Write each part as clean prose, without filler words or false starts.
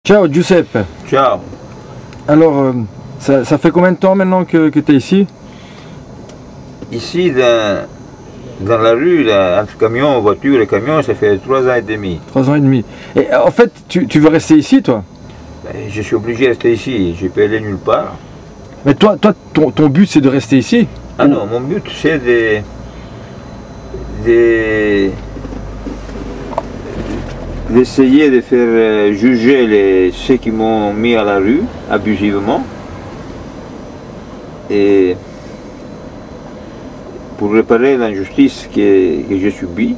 Ciao Giuseppe. Ciao. Alors, ça fait combien de temps maintenant que tu es ici? Ici, dans la rue, là, entre camions, voitures et camions, ça fait 3 ans et demi. 3 ans et demi. Et en fait, tu veux rester ici, toi? Ben, je suis obligé de rester ici, je peux aller nulle part. Mais toi ton but, c'est de rester ici? Ah non, mon but, c'est d'essayer de faire juger ceux qui m'ont mis à la rue abusivement et pour réparer l'injustice que j'ai subie.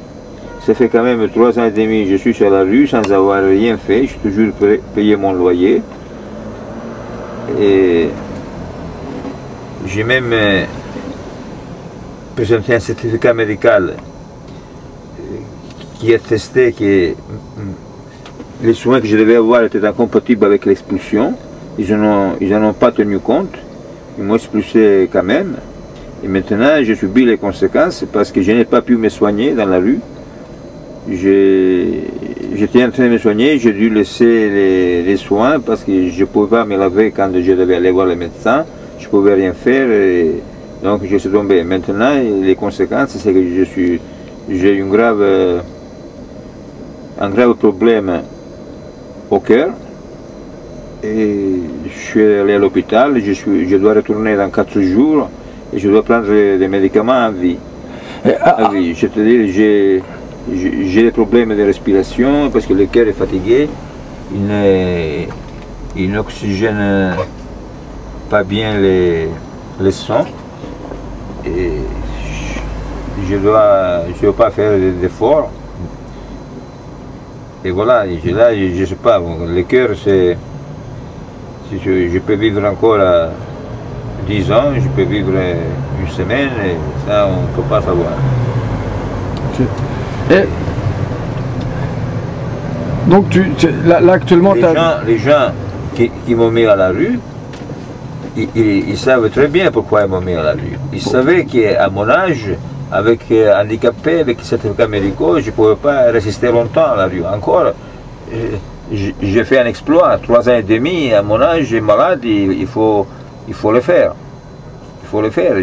Ça fait quand même 3 ans et demi que je suis sur la rue sans avoir rien fait, j'ai toujours payé mon loyer et j'ai même présenté un certificat médical qui attestait que les soins que je devais avoir étaient incompatibles avec l'expulsion. Ils n'en ont pas tenu compte, ils m'ont expulsé quand même. Et maintenant, je subis les conséquences parce que je n'ai pas pu me soigner dans la rue. J'étais en train de me soigner, j'ai dû laisser les soins parce que je ne pouvais pas me laver quand je devais aller voir le médecin. Je ne pouvais rien faire, et donc je suis tombé. Maintenant, les conséquences, c'est que j'ai un grave problème au cœur. Et je suis allé à l'hôpital, je dois retourner dans 4 jours et je dois prendre des médicaments à vie. À vie. C'est-à-dire, j'ai des problèmes de respiration parce que le cœur est fatigué, il n'oxygène pas bien les sons et je ne dois pas faire d'efforts. Et voilà, là, je ne sais pas, le cœur, c'est... Je peux vivre encore 10 ans, je peux vivre une semaine, et ça, on ne peut pas savoir. Et donc, là actuellement, les gens qui m'ont mis à la rue, ils savent très bien pourquoi ils m'ont mis à la rue. Ils savaient qu'à mon âge, avec handicapé, avec certificats médicaux, je ne pouvais pas résister longtemps à la rue. Encore, j'ai fait un exploit, 3 ans et demi, à mon âge, malade, il faut le faire. Il faut le faire.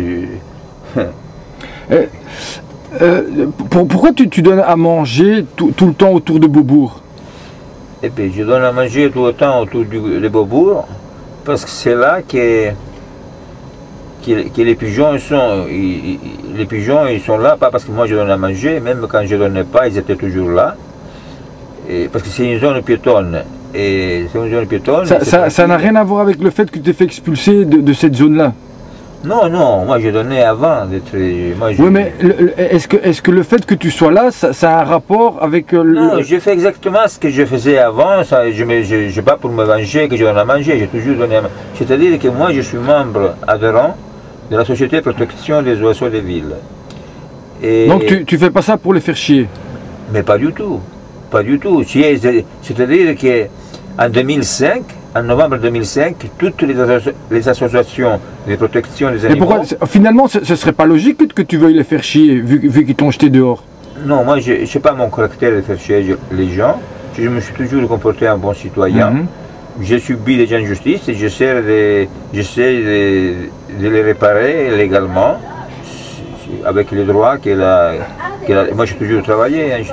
Pourquoi tu donnes à manger tout le temps autour de Beaubourg? Et puis je donne à manger tout le temps autour de Beaubourg, parce que c'est là que les pigeons sont. Les pigeons, ils sont là, pas parce que moi je donne à manger, même quand je ne donnais pas, ils étaient toujours là. Et parce que c'est une zone piétonne. Et c'est une zone piétonne. Ça n'a rien à voir avec le fait que tu t'es fait expulser de cette zone-là? Non, non, moi je donnais avant d'être... Oui, mais est-ce que le fait que tu sois là, ça a un rapport avec... Non, je fais exactement ce que je faisais avant, je n'ai pas pour me venger que je donne à manger, j'ai toujours donné à manger. C'est-à-dire que moi je suis membre adhérent de la Société de protection des oiseaux des villes. Et donc tu fais pas ça pour les faire chier? Mais pas du tout, pas du tout. C'est-à-dire qu'en 2005, en novembre 2005, toutes les associations de protection des animaux... Et pourquoi, finalement, ce serait pas logique que tu veuilles les faire chier, vu qu'ils t'ont jeté dehors? Non, moi, je n'ai pas mon caractère de faire chier les gens. Je me suis toujours comporté en bon citoyen. J'ai subi des injustices et j'essaie de les réparer légalement, avec les droits qu'elle a... Moi, j'ai toujours travaillé,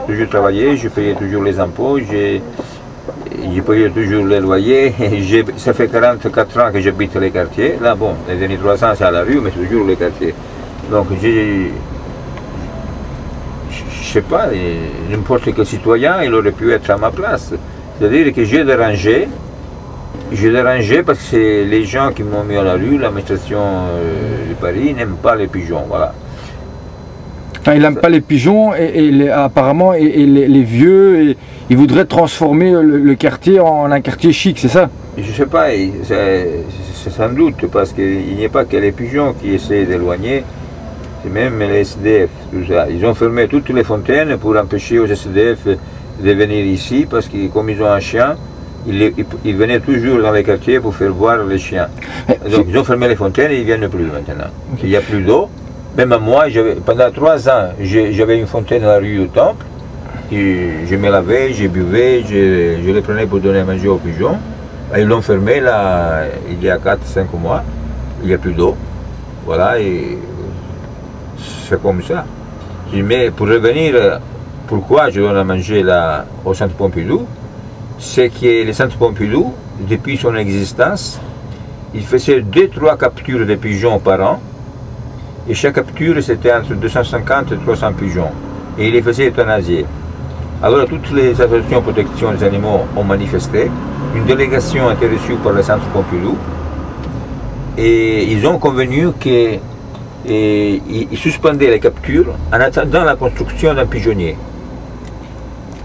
j'ai payé toujours les impôts, j'ai payé toujours les loyers. Ça fait 44 ans que j'habite les quartiers. Là, bon, les derniers 3 ans, c'est à la rue, mais c'est toujours les quartiers. Donc, je sais pas, n'importe quel citoyen, il aurait pu être à ma place. C'est-à-dire que j'ai dérangé parce que c'est les gens qui m'ont mis à la rue, l'administration de Paris n'aime pas les pigeons, voilà. Enfin, il n'aime pas les pigeons et apparemment les vieux, et il voudrait transformer le quartier en un quartier chic, c'est ça? Je ne sais pas, c'est sans doute, parce qu'il n'y a pas que les pigeons qui essaient d'éloigner, c'est même les SDF, tout ça. Ils ont fermé toutes les fontaines pour empêcher aux SDF de venir ici, parce que comme ils ont un chien, ils venaient toujours dans les quartiers pour faire voir les chiens. Donc ils ont fermé les fontaines et ils ne viennent plus maintenant. Il n'y a plus d'eau. Même moi, pendant 3 ans, j'avais une fontaine à la rue du Temple. Je me lavais, je buvais, je les prenais pour donner à manger aux pigeons. Et ils l'ont fermé là, il y a 4-5 mois. Il n'y a plus d'eau. Voilà, et c'est comme ça. Mais pour revenir, pourquoi je donne à manger là, au Centre Pompidou, c'est que le Centre Pompidou, depuis son existence, il faisait 2-3 captures de pigeons par an. Et chaque capture, c'était entre 250 et 300 pigeons. Et il les faisait euthanasier. Alors toutes les associations de protection des animaux ont manifesté. Une délégation a été reçue par le Centre Pompidou. Et ils ont convenu qu'ils suspendaient les captures en attendant la construction d'un pigeonnier.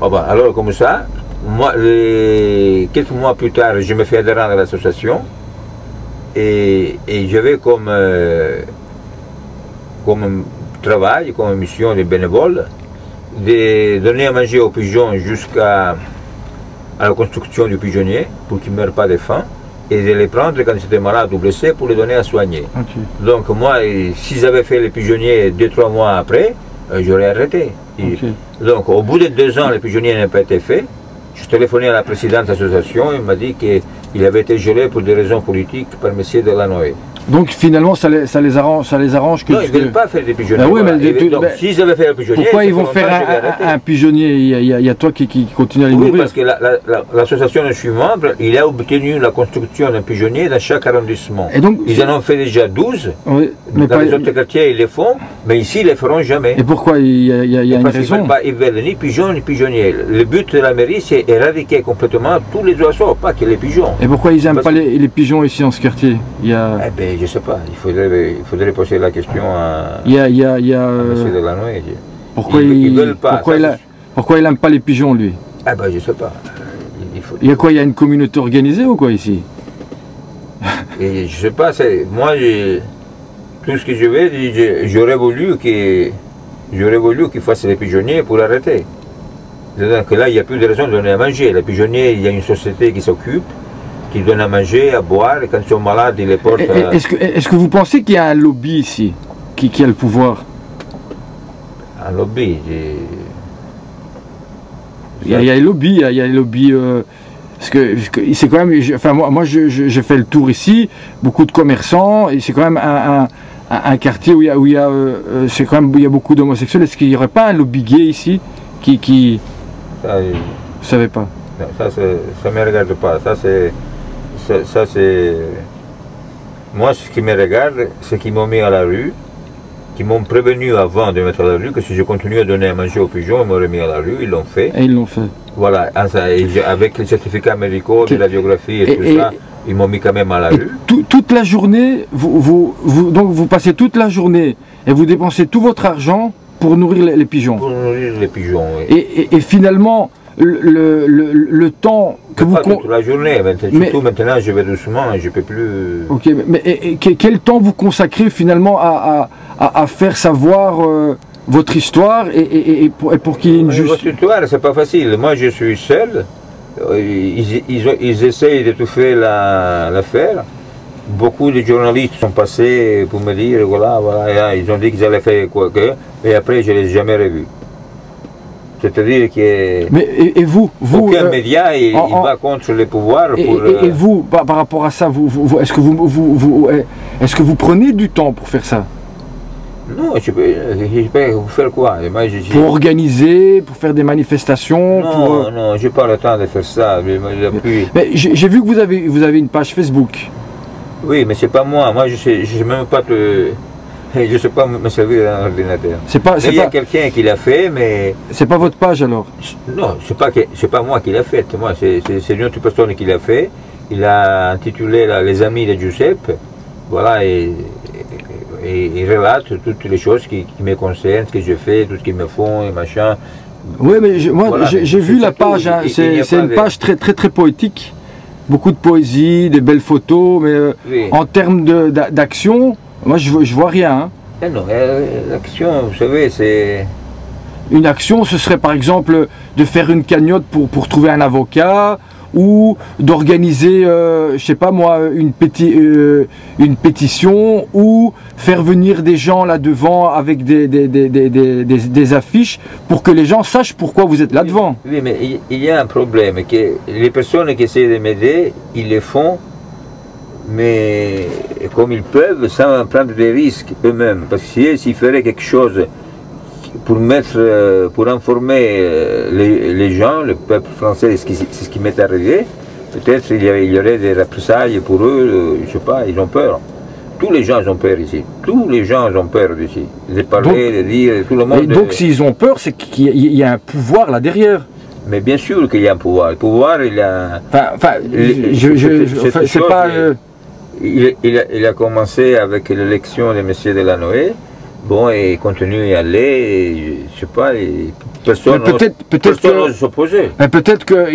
Alors comme ça, moi, quelques mois plus tard, je me fais adhérent à l'association. Et j'avais comme travail, comme mission de bénévole, de donner à manger aux pigeons jusqu'à la construction du pigeonnier pour qu'ils ne meurent pas de faim et de les prendre quand ils étaient malades ou blessés pour les donner à soigner. Okay. Donc moi, s'ils avaient fait le pigeonnier 2-3 mois après, j'aurais arrêté. Okay. Donc au bout de 2 ans, le pigeonnier n'a pas été fait. Je téléphonais à la présidente de l'association, il m'a dit qu'il avait été gelé pour des raisons politiques par M. Delanoë. Donc finalement, ça les arrange que... Non, ils ne veulent pas faire des pigeonniers. Oui, donc s'ils avaient fait un pigeonnier... Pourquoi ils vont faire un pigeonnier? Il y a toi qui continue à les nourrir. Oui, parce que l'association dont je suis membre, il a obtenu la construction d'un pigeonnier dans chaque arrondissement. Et donc, ils en ont fait déjà 12. Oui, mais dans les autres quartiers, ils les font, mais ici, ils ne les feront jamais. Et pourquoi? Il y a une raison? Ils ne veulent ni pigeons ni pigeonniers. Le but de la mairie, c'est éradiquer complètement tous les oiseaux, pas que les pigeons. Et pourquoi ils n'aiment pas les pigeons ici dans ce quartier? Je ne sais pas, il faudrait poser la question à M. Delanoë. Pourquoi il veulent pas? Pourquoi il n'aime pas les pigeons, lui? Je ne sais pas. Il y a quoi? Il y a une communauté organisée ou quoi ici? Et je ne sais pas, moi, tout ce que je vais, j'aurais voulu qu'il fasse les pigeonniers pour arrêter. Donc là, il n'y a plus de raison de donner à manger. Les pigeonniers, il y a une société qui s'occupe, qui donne à manger, à boire, et quand ils sont malades, ils les portent. Est-ce que vous pensez qu'il y a un lobby ici, qui a le pouvoir? Un lobby? Il y a les lobbies, il y a les lobbies. Parce que c'est quand même. Moi, je fais le tour ici, beaucoup de commerçants, et c'est quand même un quartier où il y a beaucoup d'homosexuels. Est-ce qu'il n'y aurait pas un lobby gay ici qui... Ça, vous savez pas? Non, ça ne me regarde pas. Ça, c'est... Moi, ce qui me regarde, c'est qu'ils m'ont mis à la rue, qu'ils m'ont prévenu avant de mettre à la rue, que si je continue à donner à manger aux pigeons, ils m'auraient mis à la rue, ils l'ont fait. Et ils l'ont fait. Voilà, avec les certificats médicaux, de radiographie et tout ça, ils m'ont mis quand même à la rue. Toute la journée, donc vous passez toute la journée et vous dépensez tout votre argent pour nourrir les pigeons. Pour nourrir les pigeons, oui. Et finalement, le temps que vous... Pas toute la journée, surtout maintenant je vais doucement, je ne peux plus... Ok, mais quel temps vous consacrez finalement à faire savoir votre histoire et pour qu'il y ait une justice? Votre histoire, c'est pas facile. Moi je suis seul, ils essayent d'étouffer l'affaire. Beaucoup de journalistes sont passés pour me dire, voilà, ils ont dit qu'ils allaient faire quoi que, et après je ne les ai jamais revus. C'est-à-dire que et vous aucun média il va contre les pouvoirs. Et vous, par rapport à ça, est-ce que vous prenez du temps pour faire ça? Non, je peux faire quoi? Pour organiser, pour faire des manifestations? Non, je n'ai pas le temps de faire ça. Mais j'ai vu que vous avez une page Facebook. Oui, mais c'est pas moi. Moi, je sais même pas je ne sais pas me servir d'un ordinateur. Il y a quelqu'un qui l'a fait, mais... C'est pas votre page alors? Non, c'est pas moi qui l'a fait. Moi, c'est une autre personne qui l'a fait. Il a intitulé Les Amis de Giuseppe. Voilà, et il relate toutes les choses qui me concernent, ce que je fais, tout ce qu'ils me font, et machin. Oui, mais moi, j'ai vu la page. Hein, c'est une page très, très, très poétique. Beaucoup de poésie, des belles photos, mais oui. En termes d'action... Moi, je vois rien. Hein. Non, l'action, vous savez, c'est... Une action, ce serait par exemple de faire une cagnotte pour trouver un avocat, ou d'organiser, je sais pas moi, une pétition, ou faire venir des gens là devant avec des affiches pour que les gens sachent pourquoi vous êtes là devant. Oui, mais il y a un problème, que les personnes qui essaient de m'aider, ils le font, mais comme ils peuvent, sans prendre des risques eux-mêmes. Parce que s'ils feraient quelque chose pour informer les gens, le peuple français, c'est ce qui m'est arrivé, peut-être il y aurait des représailles pour eux, je ne sais pas, ils ont peur. Tous les gens ont peur ici. Tous les gens ont peur ici. De parler, de dire, tout le monde. Et donc s'ils ont peur, c'est qu'il y a un pouvoir là derrière. Mais bien sûr qu'il y a un pouvoir. Le pouvoir, il a... c'est pas... Il a commencé avec l'élection de M. Delanoë. Bon, et il continue à aller, et, je sais pas, personne n'ose s'opposer. Peut-être que,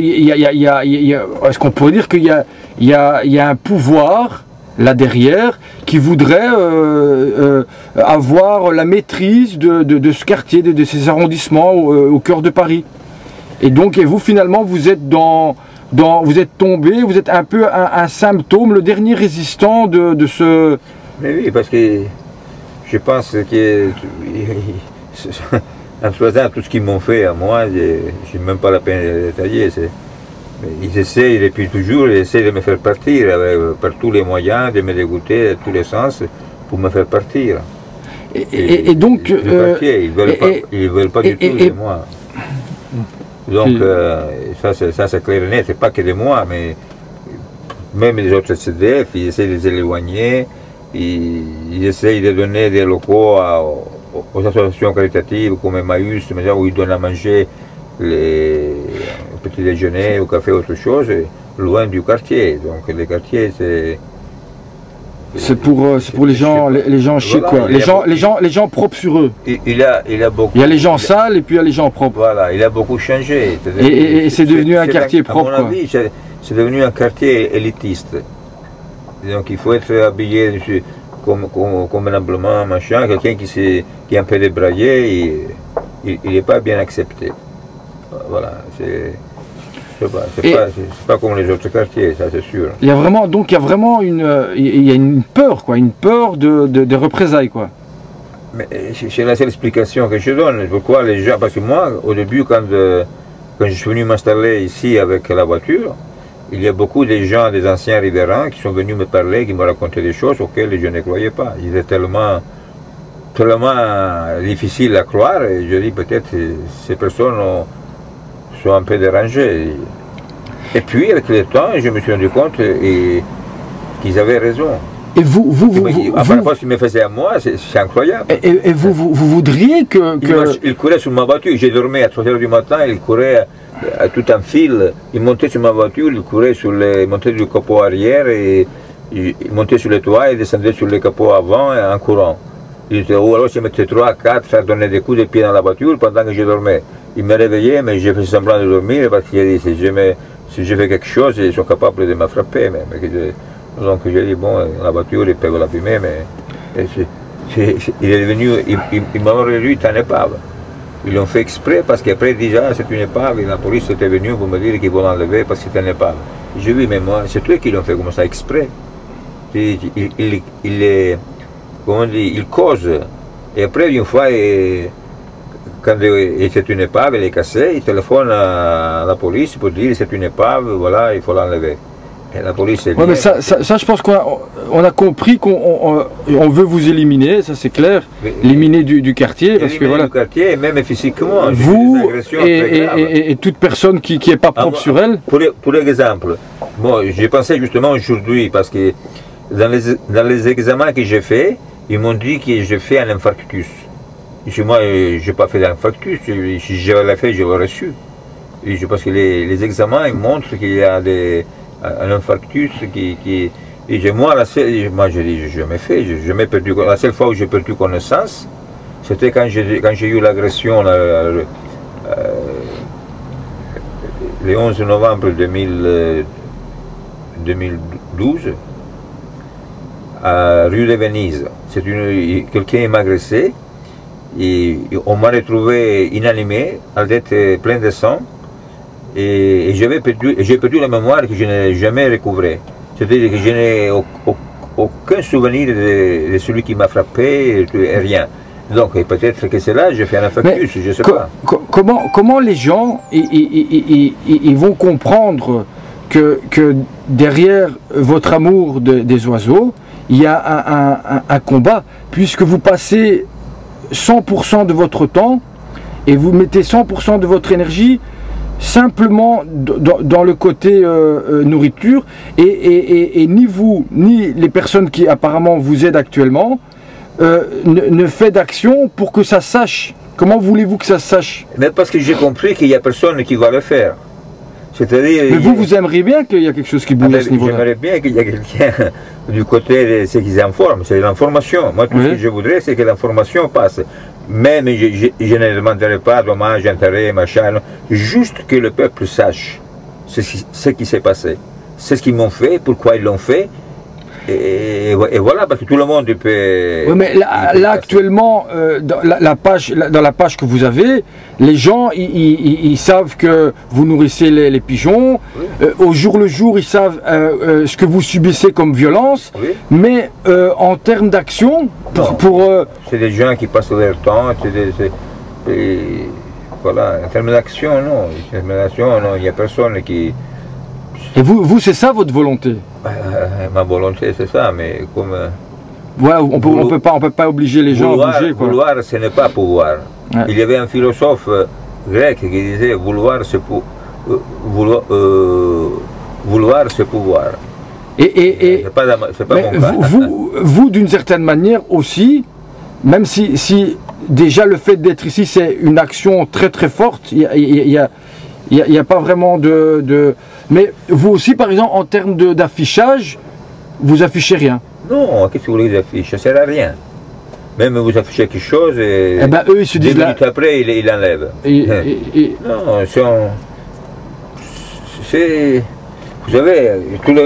est-ce qu'on pourrait dire qu'il y a un pouvoir là derrière qui voudrait avoir la maîtrise de ce quartier, de ces arrondissements au cœur de Paris. Et donc, vous finalement, vous êtes vous êtes tombé, vous êtes un peu un symptôme, le dernier résistant de ce... Mais oui, parce que je pense que en faisant tout ce qu'ils m'ont fait à moi, je n'ai même pas la peine de détailler. Ils essayent depuis toujours, ils essayent de me faire partir par tous les moyens, de me dégoûter de tous les sens pour me faire partir. Et donc... ils ne veulent pas du tout de moi. Donc ça c'est clair et net, c'est pas que de moi, mais même les autres SDF, ils essaient de les éloigner. Ils essayent de donner des locaux aux associations caritatives comme Emmaüs, où ils donnent à manger au petit déjeuner, au café, autre chose, loin du quartier. Donc les quartiers, c'est pour les gens chics, voilà, quoi. Les gens propres sur eux. Il a beaucoup. Il y a les gens sales et puis il y a les gens propres. Voilà, il a beaucoup changé. Et c'est devenu un quartier propre. À mon avis, c'est devenu un quartier élitiste. Donc il faut être habillé convenablement, machin. Quelqu'un qui est un peu débraillé, il n'est pas bien accepté. Voilà, c'est pas comme les autres quartiers, ça c'est sûr. Il y a vraiment une peur, quoi, une peur de représailles, quoi. Mais c'est la seule explication que je donne. Pourquoi les gens, parce que moi, au début, quand je suis venu m'installer ici avec la voiture, il y a beaucoup de gens, des anciens riverains, qui sont venus me parler, qui me racontaient des choses auxquelles je ne croyais pas. Ils étaient tellement difficiles à croire, et je dis peut-être ces personnes sont un peu dérangées. Et puis, avec le temps, je me suis rendu compte qu'ils avaient raison. Et parfois, ce qu'ils me faisaient à moi, c'est incroyable. Et vous voudriez que... Il courait sur ma voiture, j'ai dormi à 3 h du matin, il courait à tout un fil, il montait sur ma voiture, il courait il montait du capot arrière, et il montait sur le toit et descendait sur le capot avant en courant. Il était haut, alors je mettais 3, 4, ça donnait des coups de pied dans la voiture pendant que je dormais. Il me réveillait, mais j'ai fait semblant de dormir parce qu'il a dit, si je fais quelque chose, ils sont capables de me frapper. Donc j'ai dit, bon, la voiture, ils peuvent l'abîmer, mais il est devenu, il m'a réduit en épave. Ils l'ont fait exprès parce qu'après ils disent, ah, c'est une épave, et la police était venue pour me dire qu'ils vont l'enlever parce que c'est une épave. J'ai vu, mais moi, c'est eux qui l'ont fait comme ça exprès. Il cause. Et après, une fois, quand c'est une épave, elle est cassée, il téléphone à la police pour dire c'est une épave, voilà, il faut l'enlever. Et la police est ouais, mais ça, je pense qu'on a compris qu'on veut vous éliminer, ça c'est clair, éliminer du quartier. Parce que, voilà, du quartier, et même physiquement. Vous et toute personne qui n'est pas propre sur elle. Pour exemple, bon, j'ai pensé justement aujourd'hui, parce que dans les examens que j'ai faits, ils m'ont dit que j'ai fait un infarctus. Chez moi, je n'ai pas fait d'infarctus, si je l'avais fait, je l'aurais su. Parce que les examens ils montrent qu'il y a un infarctus et moi, je dis, je jamais fait, je jamais perdu. La seule fois où j'ai perdu connaissance, c'était quand j'ai eu l'agression le 11 novembre 2012 à rue de Venise. Quelqu'un m'a agressé et on m'a retrouvé inanimé, à la tête pleine de sang. Et j'ai perdu la mémoire que je n'ai jamais recouvrée. C'est-à-dire que je n'ai aucun souvenir de celui qui m'a frappé, et rien. Donc peut-être que c'est là, j'ai fait un infarctus, je ne sais pas. Comment les gens ils vont comprendre que derrière votre amour des oiseaux, il y a un combat, puisque vous passez 100% de votre temps et vous mettez 100% de votre énergie simplement dans le côté nourriture, et ni vous, ni les personnes qui apparemment vous aident actuellement ne fait d'action pour que ça sache. Comment voulez-vous que ça sache? Mais parce que j'ai compris qu'il n'y a personne qui va le faire. C'est-à-dire... Mais vous aimeriez bien qu'il y ait quelque chose qui bouge à ce niveau-là? J'aimerais bien qu'il y ait quelqu'un du côté de ceux qui informent, c'est l'information. Moi, tout ce que je voudrais, c'est que l'information passe. Même, je ne demanderai pas dommage, intérêt, machin, non. Juste que le peuple sache ce qui s'est passé. C'est ce qu'ils m'ont fait, pourquoi ils l'ont fait. Et voilà, parce que tout le monde peut... Oui, mais là actuellement, dans la page que vous avez, les gens, ils savent que vous nourrissez les pigeons. Oui. Au jour le jour, ils savent ce que vous subissez comme violence. Oui. Mais en termes d'action, c'est des gens qui passent leur temps, voilà, en termes d'action, non. En termes d'action, non, il n'y a personne qui... Et vous c'est ça votre volonté? Ma volonté, c'est ça, mais comme... Ouais, on peut pas obliger les gens à bouger, quoi. Vouloir, ce n'est pas pouvoir. Ouais. Il y avait un philosophe grec qui disait vouloir, c'est pouvoir. C'est pas mon cas. Vous d'une certaine manière aussi, même si déjà le fait d'être ici, c'est une action très très forte, il n'y a pas vraiment de... Mais vous aussi, par exemple, en termes d'affichage, vous affichez rien. Non, qu'est-ce que vous voulez que j'affiche? Ça ne sert à rien. Même vous affichez quelque chose et eux, ils se disent 2 minutes après, ils l'enlèvent. Non, c'est... Vous savez,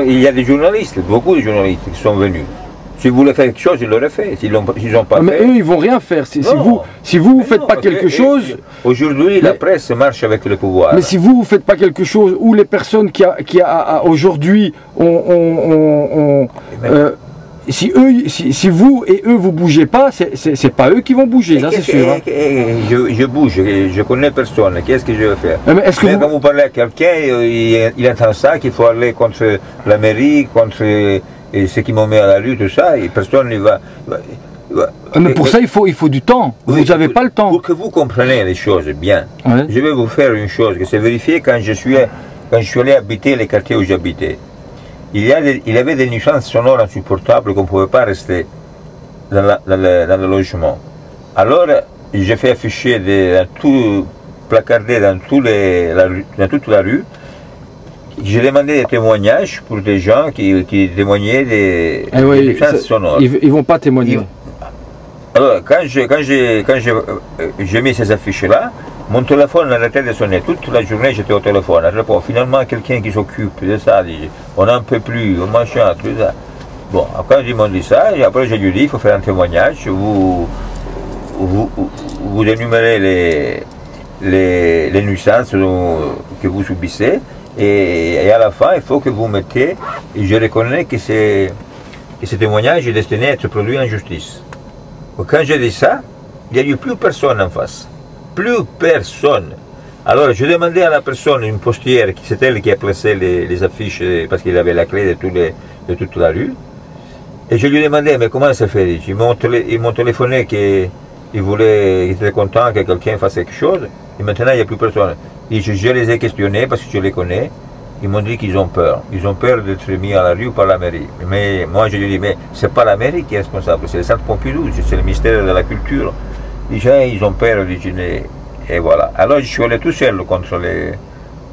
il y a des journalistes, beaucoup de journalistes qui sont venus. Si vous voulez faire quelque chose, ils l'auraient fait. S'ils n'ont pas fait... Mais eux, ils vont rien faire. Si vous ne faites pas quelque chose... Aujourd'hui, la presse marche avec le pouvoir. Mais si vous ne faites pas quelque chose, ou les personnes qui aujourd'hui si vous et eux vous bougez pas, c'est pas eux qui vont bouger, ça c'est sûr. Je bouge, je connais personne, qu'est-ce que je vais faire? Mais quand vous parlez à quelqu'un, il entend ça, qu'il faut aller contre la mairie, contre... Et ceux qui m'ont mis à la rue, tout ça, et personne ne va... Mais pour ça, il faut du temps. Vous n'avez pas le temps. Pour que vous compreniez les choses bien, je vais vous faire une chose, que c'est vérifié quand je suis allé habiter les quartiers où j'habitais. Il y avait des nuisances sonores insupportables qu'on ne pouvait pas rester dans le logement. Alors, j'ai fait afficher, placardé dans toute la rue. J'ai demandé des témoignages pour des gens qui témoignaient des nuisances sonores. Ils ne vont pas témoigner. Alors, quand j'ai mis ces affiches-là, mon téléphone arrêtait de sonner. Toute la journée, j'étais au téléphone. Alors, finalement, quelqu'un qui s'occupe de ça, dit, on n'en peut plus, on machin, tout ça. Bon, quand ils m'ont dit ça, après j'ai dit, il faut faire un témoignage, vous énumérez les nuisances que vous subissez, et à la fin, il faut que vous mettez, et je reconnais que ce témoignage est destiné à être produit en justice. Quand j'ai dit ça, il n'y a eu plus personne en face. Plus personne. Alors, je demandais à la personne, une postière, c'est elle qui a placé les affiches, parce qu'il avait la clé de toute la rue. Et je lui ai demandé, mais comment ça fait? Ils m'ont téléphoné qu'ils étaient contents que quelqu'un fasse quelque chose, et maintenant il n'y a plus personne. Et je les ai questionnés, parce que je les connais, ils m'ont dit qu'ils ont peur. Ils ont peur d'être mis à la rue par la mairie. Mais moi je lui ai dit, mais c'est pas la mairie qui est responsable, c'est le Centre Pompidou, c'est le ministère de la Culture. Déjà, ils ont peur de dîner. Et voilà. Alors je suis allé tout seul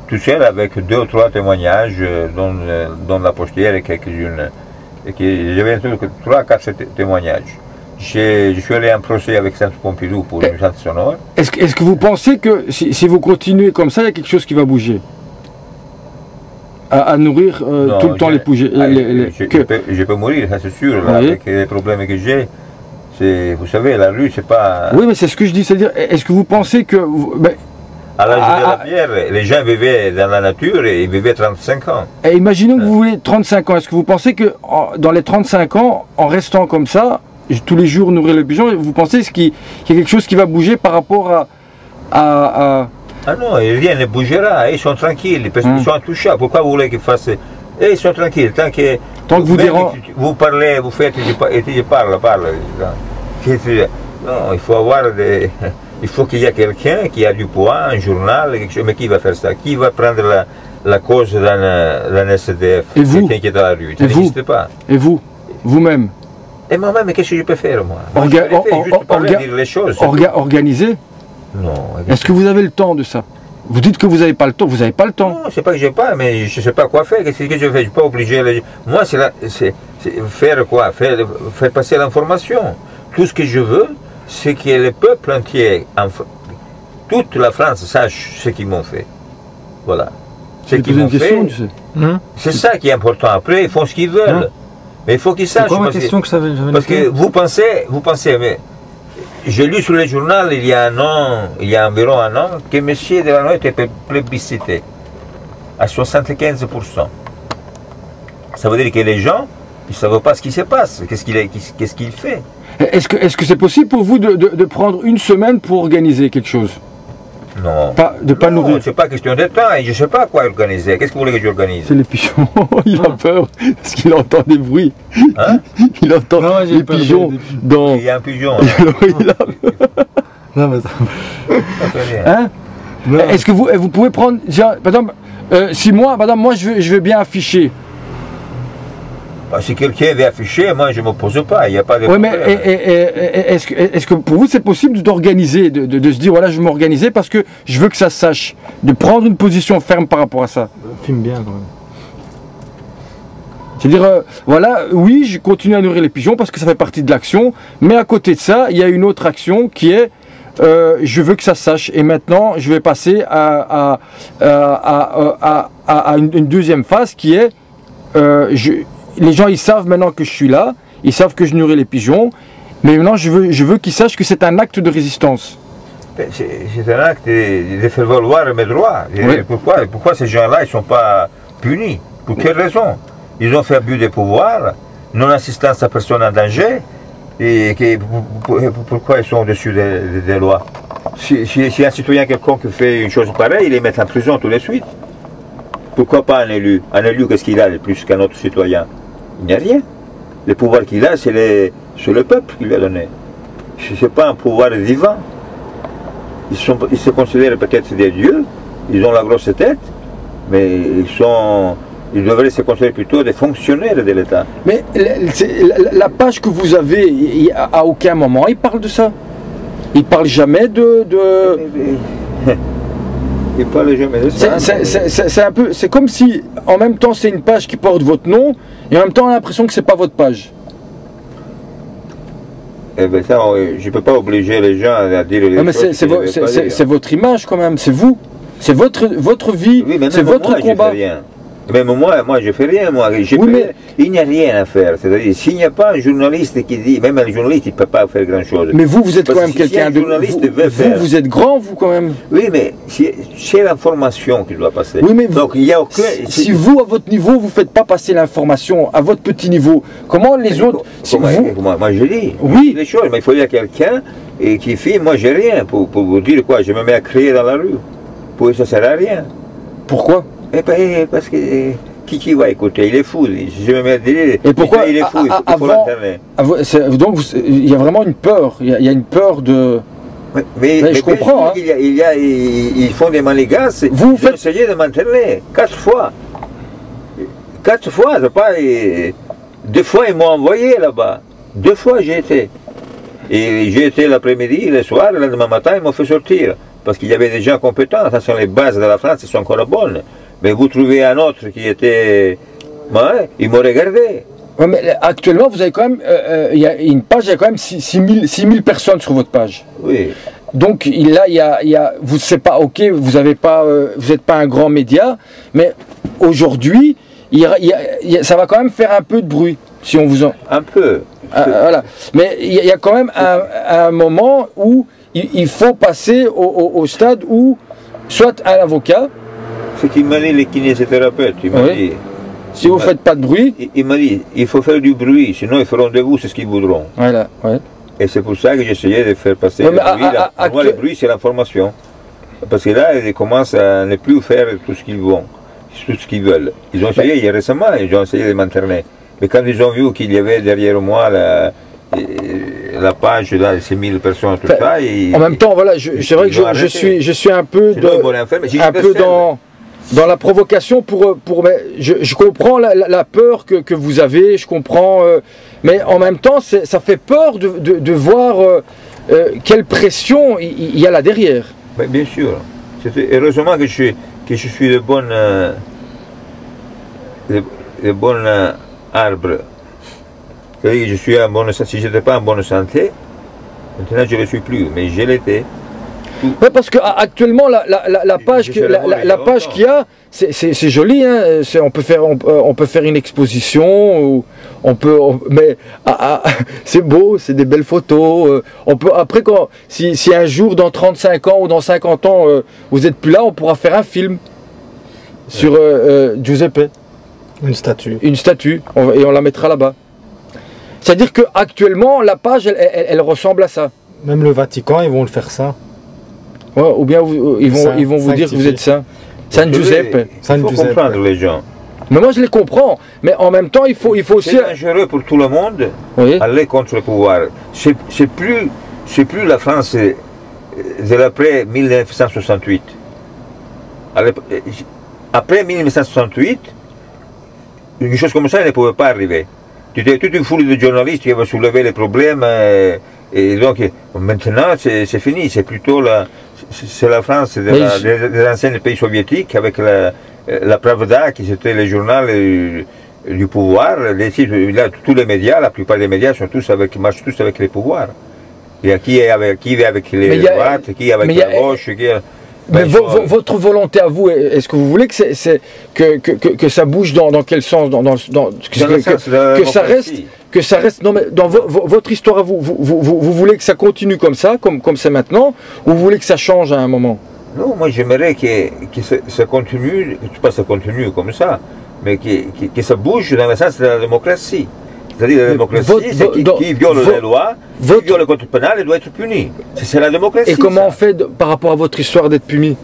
tout seul avec 2 ou 3 témoignages, dont la postière et quelques-unes. J'avais 3 ou 4 témoignages. Je suis allé en procès avec Centre Pompidou pour une nuisance sonore. Est-ce que vous pensez que si vous continuez comme ça, il y a quelque chose qui va bouger? À nourrir tout le temps les pougets. Je peux mourir, ça c'est sûr, là, avec les problèmes que j'ai. Vous savez, la rue, c'est pas... Oui, mais c'est ce que je dis, c'est-à-dire, est-ce que vous pensez que... À l'âge de la pierre, les gens vivaient dans la nature et ils vivaient 35 ans. Et imaginons que vous voulez 35 ans. Est-ce que vous pensez que dans les 35 ans, en restant comme ça, tous les jours nourrir les pigeons, vous pensez qu'il y a quelque chose qui va bouger par rapport à... Ah non, rien ne bougera, ils sont tranquilles, parce qu'ils sont intouchables. Pourquoi vous voulez qu'ils fassent... Et ils sont tranquilles, tant que vous vous parlez, vous faites, et tu parle. Non, il faut avoir des... Il faut qu'il y ait quelqu'un qui a du poids, un journal, quelque chose. Mais qui va faire ça? Qui va prendre la cause d'un SDF? Et vous? Quelqu'un qui est dans la rue? Ça n'existe pas. Et vous? Vous-même? Et moi-même, qu'est-ce que je peux faire, moi? Dire les choses. Organiser? Non. Est-ce que vous avez le temps de ça? Vous dites que vous n'avez pas le temps, vous n'avez pas le temps. Non, c'est pas que j'ai pas, mais je ne sais pas quoi faire. Qu'est-ce que je fais? Je ne suis pas obligé. Moi, c'est faire quoi? Faire passer l'information. Tout ce que je veux, c'est que le peuple entier, toute la France, sache ce qu'ils m'ont fait. Voilà. Ce qu'ils m'ont fait. C'est ça qui est important. Après, ils font ce qu'ils veulent. Mais il faut qu'ils sachent. C'est quoi ma question que ça veut dire? Parce que vous pensez, mais j'ai lu sur le journal il y a environ un an, que M. Delano était plébiscité à 75%. Ça veut dire que les gens, ils ne savent pas ce qui se passe, qu'est-ce qu'il fait. Est-ce que c'est possible pour vous de prendre une semaine pour organiser quelque chose? Non. De pas nourrir. C'est pas question de temps, et je ne sais pas quoi organiser. Qu'est-ce que vous voulez que j'organise? C'est les pigeons. Il a peur parce qu'il entend des bruits. Hein? Il entend les pigeons dans... Il y a un pigeon. Non, mais ça... Hein? Est-ce que vous pouvez prendre... Par exemple, si moi je veux bien afficher. Si quelqu'un veut afficher, moi je ne m'oppose pas, il n'y a pas de problème. Mais est-ce que pour vous c'est possible d'organiser, de se dire voilà je vais m'organiser parce que je veux que ça se sache, de prendre une position ferme par rapport à ça? Filme bien quand même. C'est-à-dire, voilà, oui je continue à nourrir les pigeons parce que ça fait partie de l'action, mais à côté de ça, il y a une autre action qui est je veux que ça se sache. Et maintenant je vais passer à une deuxième phase qui est les gens ils savent maintenant que je suis là, ils savent que je nourris les pigeons, mais maintenant je veux qu'ils sachent que c'est un acte de résistance. C'est un acte de faire valoir mes droits. Oui. Pourquoi ces gens-là ils ne sont pas punis? Pour quelle raison? Ils ont fait abus de pouvoir, non-assistance à personne en danger, et pourquoi ils sont au-dessus des lois? Si un citoyen quelconque fait une chose pareille, ils les mettent en prison tout de suite. Pourquoi pas un élu? Un élu, qu'est-ce qu'il a de plus qu'un autre citoyen? Il n'y a rien. Le pouvoir qu'il a, c'est le peuple qui lui a donné. Ce n'est pas un pouvoir divin. Ils se considèrent peut-être des dieux, ils ont la grosse tête, mais ils devraient se considérer plutôt des fonctionnaires de l'État. Mais la page que vous avez, à aucun moment, il parle de ça. Il ne parle jamais Il parle jamais de ça. C'est comme si, en même temps, c'est une page qui porte votre nom, et en même temps, on a l'impression que c'est pas votre page. Eh bien, ça, je ne peux pas obliger les gens à dire les choses. C'est votre image, quand même, c'est vous. C'est votre vie, oui, c'est votre combat. Même moi, je ne fais rien, moi. Il n'y a rien à faire. C'est-à-dire, s'il n'y a pas un journaliste qui dit, même un journaliste, il ne peut pas faire grand-chose. Mais vous êtes quand même quelqu'un de... Vous êtes grand, vous, quand même. Oui, mais c'est l'information qui doit passer. Oui, mais donc, il y a aucun... Si vous, à votre niveau, vous ne faites pas passer l'information à votre petit niveau, comment les autres... Moi, je dis oui. Les choses, mais il faut y avoir quelqu'un qui filme. Moi, j'ai rien pour vous dire quoi. Je me mets à crier dans la rue. Pour ça ne sert à rien. Pourquoi? Parce que qui va écouter? Il est fou. Je me mets à dire. Et pourquoi il est fou? Il faut l'internet. Donc il y a vraiment une peur. Il y a une peur de. Mais je comprends. Hein. Ils font des manigances. Vous faites essayé de m'interner 4 fois. 4 fois, c'est pas. 2 fois ils m'ont envoyé là-bas. 2 fois j'ai été. Et j'ai été l'après-midi, le soir, le lendemain matin, ils m'ont fait sortir. Parce qu'il y avait des gens compétents. Ça sont les bases de la France, elles sont encore bonnes. Mais vous trouvez un autre qui était... Ouais, il m'aurait gardé. Ouais, mais actuellement, vous avez quand même... il y a une page, il y a quand même 6000 personnes sur votre page. Oui. Donc là, vous c'est pas ok, vous n'êtes pas un grand média, mais aujourd'hui, ça va quand même faire un peu de bruit, si on vous en... Un peu. Voilà. Mais il y a quand même un moment où il faut passer au stade où soit un avocat. Ce qu'il m'a dit les kinésithérapeutes, il m'a dit... Si vous ne faites pas de bruit... Il m'a dit, il faut faire du bruit, sinon ils feront de vous ce qu'ils voudront. Voilà, ouais. Et c'est pour ça que j'essayais de faire passer le bruit. Pour moi, le bruit, c'est l'information. Parce que là, ils commencent à ne plus faire tout ce qu'ils vont, tout ce qu'ils veulent. Ils ont essayé récemment, ils ont essayé de m'entraîner. Mais quand ils ont vu qu'il y avait derrière moi la page, là, ces 1000 personnes, tout ça... En même temps, voilà, c'est vrai que je suis un peu, dans la provocation je comprends la peur que vous avez, je comprends, mais en même temps, ça fait peur de voir quelle pression il y a là derrière. Mais bien sûr. Heureusement que je suis de bon arbre. C'est-à-dire que je suis si je n'étais pas en bonne santé, maintenant je ne le suis plus, mais je l'étais. Oui, parce qu'actuellement, la page qu'il y a, c'est joli, hein, on peut faire une exposition, mais c'est beau, c'est des belles photos. Après, si un jour, dans 35 ans ou dans 50 ans, vous n'êtes plus là, on pourra faire un film sur Giuseppe. Une statue. Une statue, et on la mettra là-bas. C'est-à-dire qu'actuellement, la page, elle ressemble à ça. Même le Vatican, ils vont le faire ça. Ouais, ou bien ils vont vous dire que vous êtes saint. Saint Giuseppe. Il faut comprendre les gens. Mais moi je les comprends. Mais en même temps, il faut aussi... C'est dangereux pour tout le monde aller contre le pouvoir. C'est plus la France de l'après 1968. Après 1968, une chose comme ça ne pouvait pas arriver. Tu étais toute une foule de journalistes qui avaient soulevé les problèmes. Et donc maintenant c'est fini. C'est plutôt la France des anciens pays soviétiques avec la Pravda qui c'était le journal du pouvoir. Là, tous les médias, la plupart des médias marchent tous avec les pouvoirs. Il y a qui est avec les droites, qui est avec la gauche. Mais votre volonté à vous, est-ce que vous voulez que ça bouge dans quel sens, que ça reste non mais dans votre histoire à vous, vous voulez que ça continue comme ça, comme c'est maintenant, ou vous voulez que ça change à un moment? Non, moi j'aimerais que ça continue, pas ça continue comme ça, mais que ça bouge dans le sens de la démocratie. C'est-à-dire la démocratie, c'est qui viole les lois, qui viole le code pénal, il doit être puni. C'est la démocratie. Et comment on fait par rapport à votre histoire d'être puni?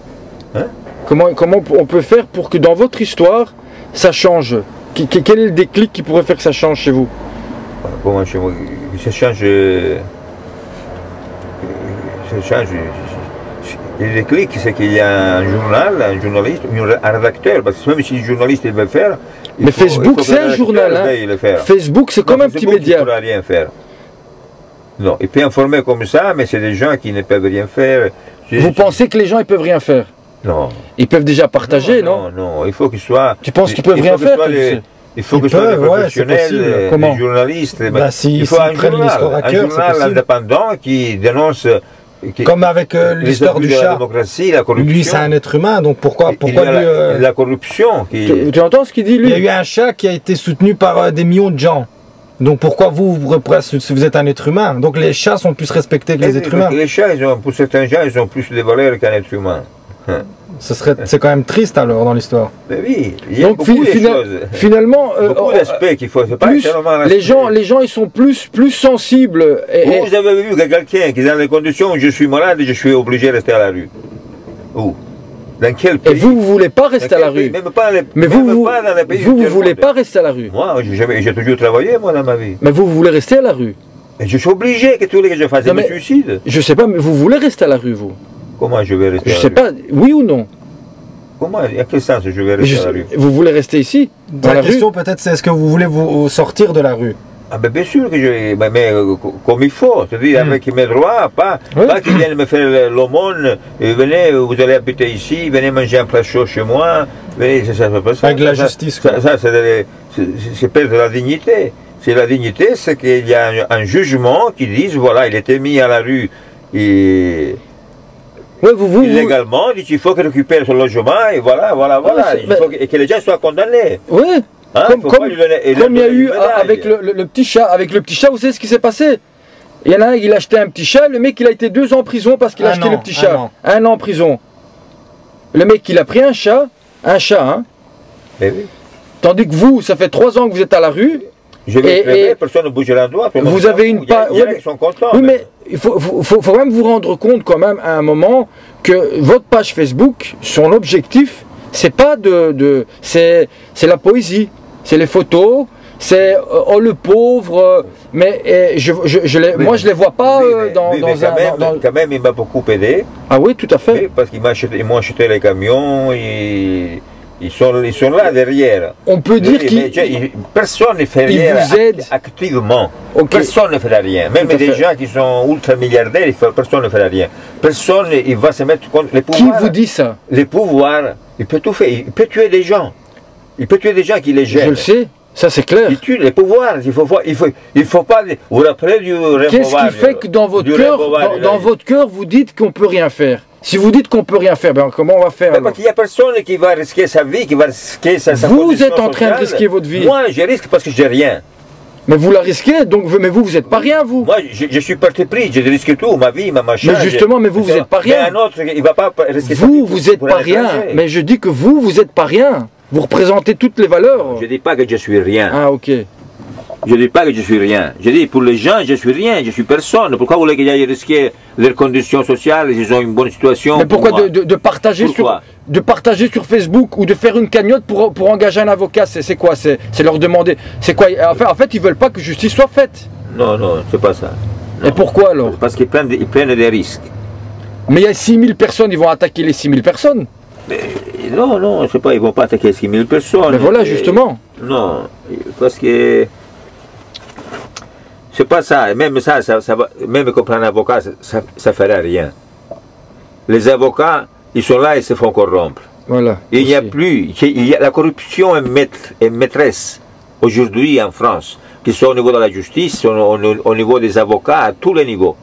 Hein? Comment on peut faire pour que dans votre histoire, ça change? Quel est le déclic qui pourrait faire que ça change chez vous? Comment chez moi? Ça change... Le déclic, c'est qu'il y a un journaliste, un rédacteur, parce que même si le journaliste veut faire... Mais Facebook, c'est un journal. Hein. Facebook, c'est comme un petit média. Il ne pourra rien faire. Non, il peut informer comme ça, mais c'est des gens qui ne peuvent rien faire. Vous pensez que les gens, ils peuvent rien faire? Non. Ils peuvent déjà partager, non? Non, il faut qu'ils soient... Tu penses qu'ils peuvent rien faire? Il faut que ce soit des professionnels, des journalistes. Il faut un journal indépendant qui dénonce... Comme avec l'histoire du chat. Lui, c'est un être humain, donc pourquoi lui... La corruption. Tu entends ce qu'il dit, lui? Il y a eu un chat qui a été soutenu par des millions de gens. Donc pourquoi vous êtes un être humain? Donc les chats sont plus respectés que les êtres humains. Les chats, pour certains gens, ils ont plus de valeur qu'un être humain. C'est quand même triste alors dans l'histoire. Mais oui, il y a beaucoup de choses. Finalement, beaucoup d'aspects qu'il faut. Les gens, ils sont plus sensibles. Vous avez vu quelqu'un qui est dans les conditions où je suis malade et je suis obligé de rester à la rue? Où? Dans quel pays? Et vous ne voulez pas rester à la rue? Mais vous ne voulez pas rester à la rue? Moi, j'ai toujours travaillé, moi, dans ma vie. Mais vous voulez rester à la rue? Et je suis obligé que tous les que je fasse des suicides. Je ne sais pas, mais vous voulez rester à la rue, vous? Comment je vais rester à la rue? Je ne sais pas, oui ou non? Comment? À quel sens je vais rester à la rue? Vous voulez rester ici? La question peut-être c'est est-ce que vous voulez vous sortir de la rue? Ah ben bien sûr que je... Mais comme il faut, c'est-à-dire avec mes droits, pas qu'ils viennent me faire l'aumône, venez, vous allez habiter ici, venez manger un plat chaud chez moi, venez, ça pas ça. Avec la justice. Ça c'est perdre la dignité. C'est la dignité, c'est qu'il y a un jugement qui dit, voilà, il était mis à la rue et... Ouais, illégalement, il faut qu'il récupère son logement et voilà. Et que les gens soient condamnés. Oui. Hein, comme il y a eu avec le petit chat. Avec le petit chat, vous savez ce qui s'est passé? Il y en a un, il a acheté un petit chat, le mec il a été 2 ans en prison parce qu'il a acheté le petit chat. 1 an en prison. Le mec, il a pris un chat, hein. Eh oui. Tandis que vous, ça fait 3 ans que vous êtes à la rue. Je vais crever, personne ne bouge la doigt. Vous avez une page. Ils sont contents. Oui, mais il faut quand même vous rendre compte quand même à un moment que votre page Facebook, son objectif, c'est pas c'est la poésie, c'est les photos, c'est oh le pauvre, mais moi je les vois pas dans un. Quand même, il m'a beaucoup aidé. Ah oui, tout à fait. Oui, parce qu'ils m'ont acheté les camions. Ils sont là derrière. On peut dire personne ne fait rien activement. Okay. Personne ne fait rien. Même des gens qui sont ultra milliardaires, personne ne fait rien. Personne il va se mettre contre les pouvoirs. Qui vous dit ça? Les pouvoirs, il peut tout faire. Il peut tuer des gens. Il peut tuer des gens qui les gênent. Je le sais, ça c'est clair. Il tue les pouvoirs. Il faut pas. Vous rappelez du Rémovar. Qu'est-ce qui fait que dans votre cœur, vous dites qu'on peut rien faire? Si vous dites qu'on peut rien faire, ben comment on va faire? Parce qu'il n'y a personne qui va risquer sa vie, qui va risquer sa Vous êtes en train de risquer votre vie. Moi, je risque parce que j'ai rien. Mais vous la risquez, donc mais vous n'êtes pas rien, vous. Moi, je suis parti pris, je risque tout, ma vie, ma machin. Mais justement, mais vous n'êtes pas rien. Mais un autre, il va pas risquer sa vie. Vous n'êtes pas rien. Mais je dis que vous n'êtes pas rien. Vous représentez toutes les valeurs. Je ne dis pas que je suis rien. Ah, ok. Je ne dis pas que je suis rien. Je dis pour les gens, je suis rien, je suis personne. Pourquoi vous voulez qu'ils aillent risquer leurs conditions sociales, ils ont une bonne situation? Mais pourquoi de partager sur Facebook ou de faire une cagnotte pour engager un avocat? C'est quoi? C'est leur demander. C'est quoi? En fait, ils veulent pas que justice soit faite. Non, c'est pas ça. Non. Et pourquoi alors? Parce qu'ils prennent des risques. Mais il y a 6000 personnes, ils vont attaquer les 6000 personnes. Mais, non, c'est pas, ils vont pas attaquer 6000 personnes. Mais voilà, justement. Non, parce que c'est pas ça. Même ça va, même qu'on prend un avocat, ça ne fera rien. Les avocats, ils sont là et se font corrompre. Voilà. Il n'y a plus, la corruption est maîtresse aujourd'hui en France, qui sont au niveau de la justice, au niveau des avocats, à tous les niveaux.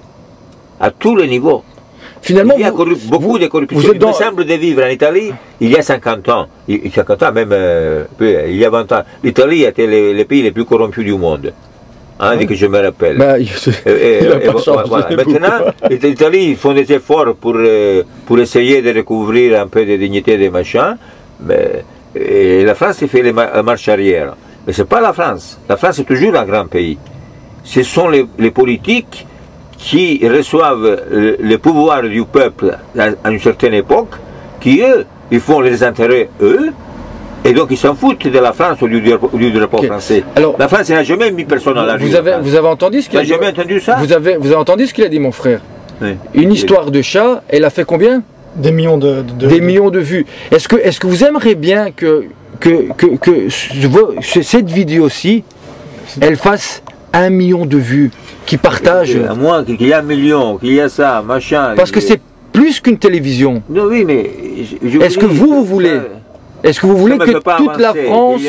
À tous les niveaux. Finalement, il y a beaucoup de corruption. Il me semble de vivre en Italie il y a 50 ans. Il y a 50 ans, même il y a 20 ans. L'Italie était le pays le plus corrompu du monde. Hein, dès que je me rappelle. Bah, voilà. Maintenant, l'Italie font des efforts pour essayer de recouvrir un peu de dignité des machins. Mais la France fait les marches arrière. Mais ce n'est pas la France. La France est toujours un grand pays. Ce sont les politiques qui reçoivent le pouvoir du peuple à une certaine époque, qui eux, ils font les intérêts eux, et donc ils s'en foutent de la France au lieu du drapeau français. Alors, la France n'a jamais mis personne à la rue. Vous avez entendu ce qu'il a dit? Jamais entendu ça? Vous avez entendu ce qu'il a dit, mon frère? Oui. Une histoire de chat, elle a fait combien? Des millions des millions de vues. Est-ce que vous aimeriez bien que cette vidéo-ci, elle fasse 1 million de vues, qui partagent? À moins qu'il y ait 1 million, qu'il y ait ça, machin. Parce que c'est plus qu'une télévision. Non, oui, mais est-ce que vous voulez? Est-ce que vous voulez que toute la France...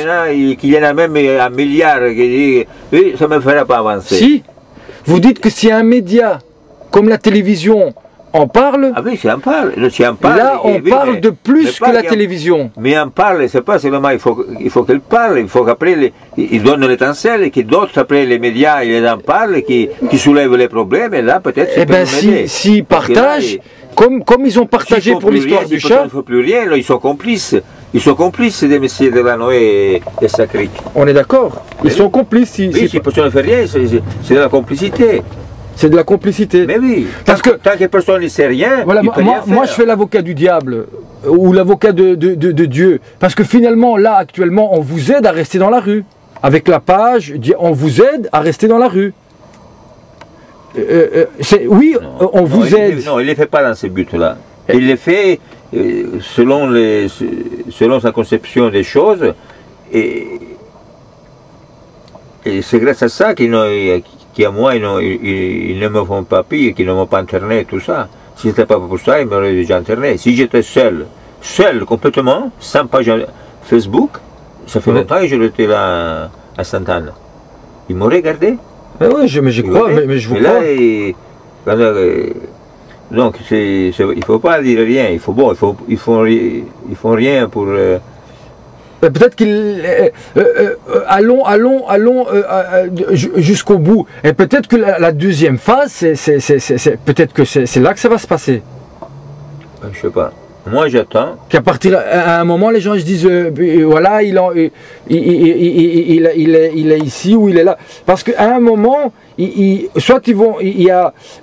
Qu'il y en a même 1 milliard, oui, ça ne me fera pas avancer. Si, vous dites que si un média comme la télévision en parle... Ah oui, si on parle. Là, on parle de plus que la télévision. Mais on parle, c'est pas seulement, il faut qu'elle parle, il faut qu'après, ils donnent l'étincelle, et que d'autres, après les médias, ils en parlent, qui soulèvent les problèmes, et là, peut-être... Eh bien, s'ils partagent, comme ils ont partagé pour l'histoire du chat... Il ne faut plus rien, là, ils sont complices. Ils sont complices des messieurs Delanoë et Sacric. On est d'accord. Ils sont complices. Si personne ne fait rien, c'est de la complicité. C'est de la complicité. Mais oui, parce que tant que personne ne sait rien, voilà, moi je fais l'avocat du diable, ou l'avocat de Dieu. Parce que finalement, là, actuellement, on vous aide à rester dans la rue. Avec la page, on vous aide à rester dans la rue. Oui, on vous aide. Non, il ne les fait pas dans ce but-là. Il les fait selon sa conception des choses, et c'est grâce à ça qu'ils ne me font pas pire, qu'ils ne m'ont pas interné, tout ça. Si ce n'était pas pour ça, ils m'auraient déjà interné. Si j'étais seul complètement, sans page Facebook, ça fait longtemps que je l'étais là à Sainte-Anne. Ils m'auraient gardé. Oui, je crois, mais je vous crois. Donc, il ne faut pas dire rien, ils font rien pour... Peut-être qu'ils... allons jusqu'au bout. Et peut-être que la deuxième phase, peut-être que c'est là que ça va se passer. Je ne sais pas. Moi j'attends. Qu'à partir à un moment, les gens se disent voilà, il est ici ou il est là. Parce qu'à un moment, soit ils vont.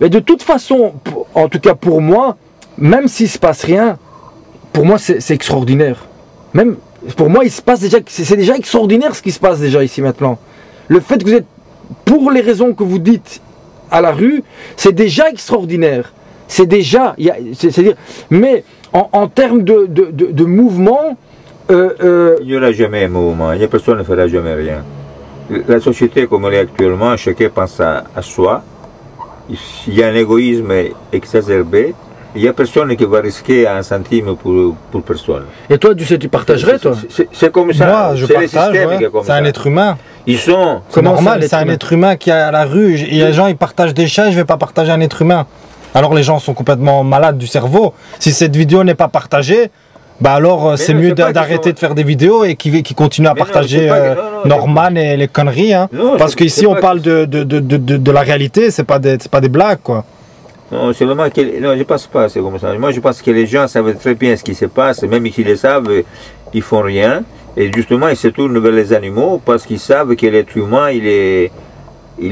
Mais de toute façon, en tout cas pour moi, même s'il ne se passe rien, pour moi c'est extraordinaire. Même pour moi, il se passe déjà. C'est déjà extraordinaire ce qui se passe déjà ici maintenant. Le fait que vous êtes, pour les raisons que vous dites, à la rue, c'est déjà extraordinaire. C'est déjà. C'est-à-dire. Mais en termes de mouvement, il n'y aura jamais un mouvement, personne ne fera jamais rien. La société comme elle est actuellement, chacun pense à soi, il y a un égoïsme exacerbé, il n'y a personne qui va risquer un centime pour personne. Et toi, tu partagerais, toi? C'est comme ça, moi, je partage, c'est un être humain. Ils sont... C'est normal, c'est un être humain qui est à la rue, il y a des gens, ils partagent des chats, je ne vais pas partager un être humain. Alors les gens sont complètement malades du cerveau. Si cette vidéo n'est pas partagée, bah alors c'est mieux d'arrêter de faire des vidéos et qui continuent à partager Norman et les conneries. Hein. Non, parce qu'ici on parle de la réalité, c'est pas des blagues quoi. Non, c'est vraiment que... Non, je pense pas, c'est comme ça. Moi je pense que les gens savent très bien ce qui se passe, même s'ils le savent, ils font rien. Et justement ils se tournent vers les animaux parce qu'ils savent que l'être humain il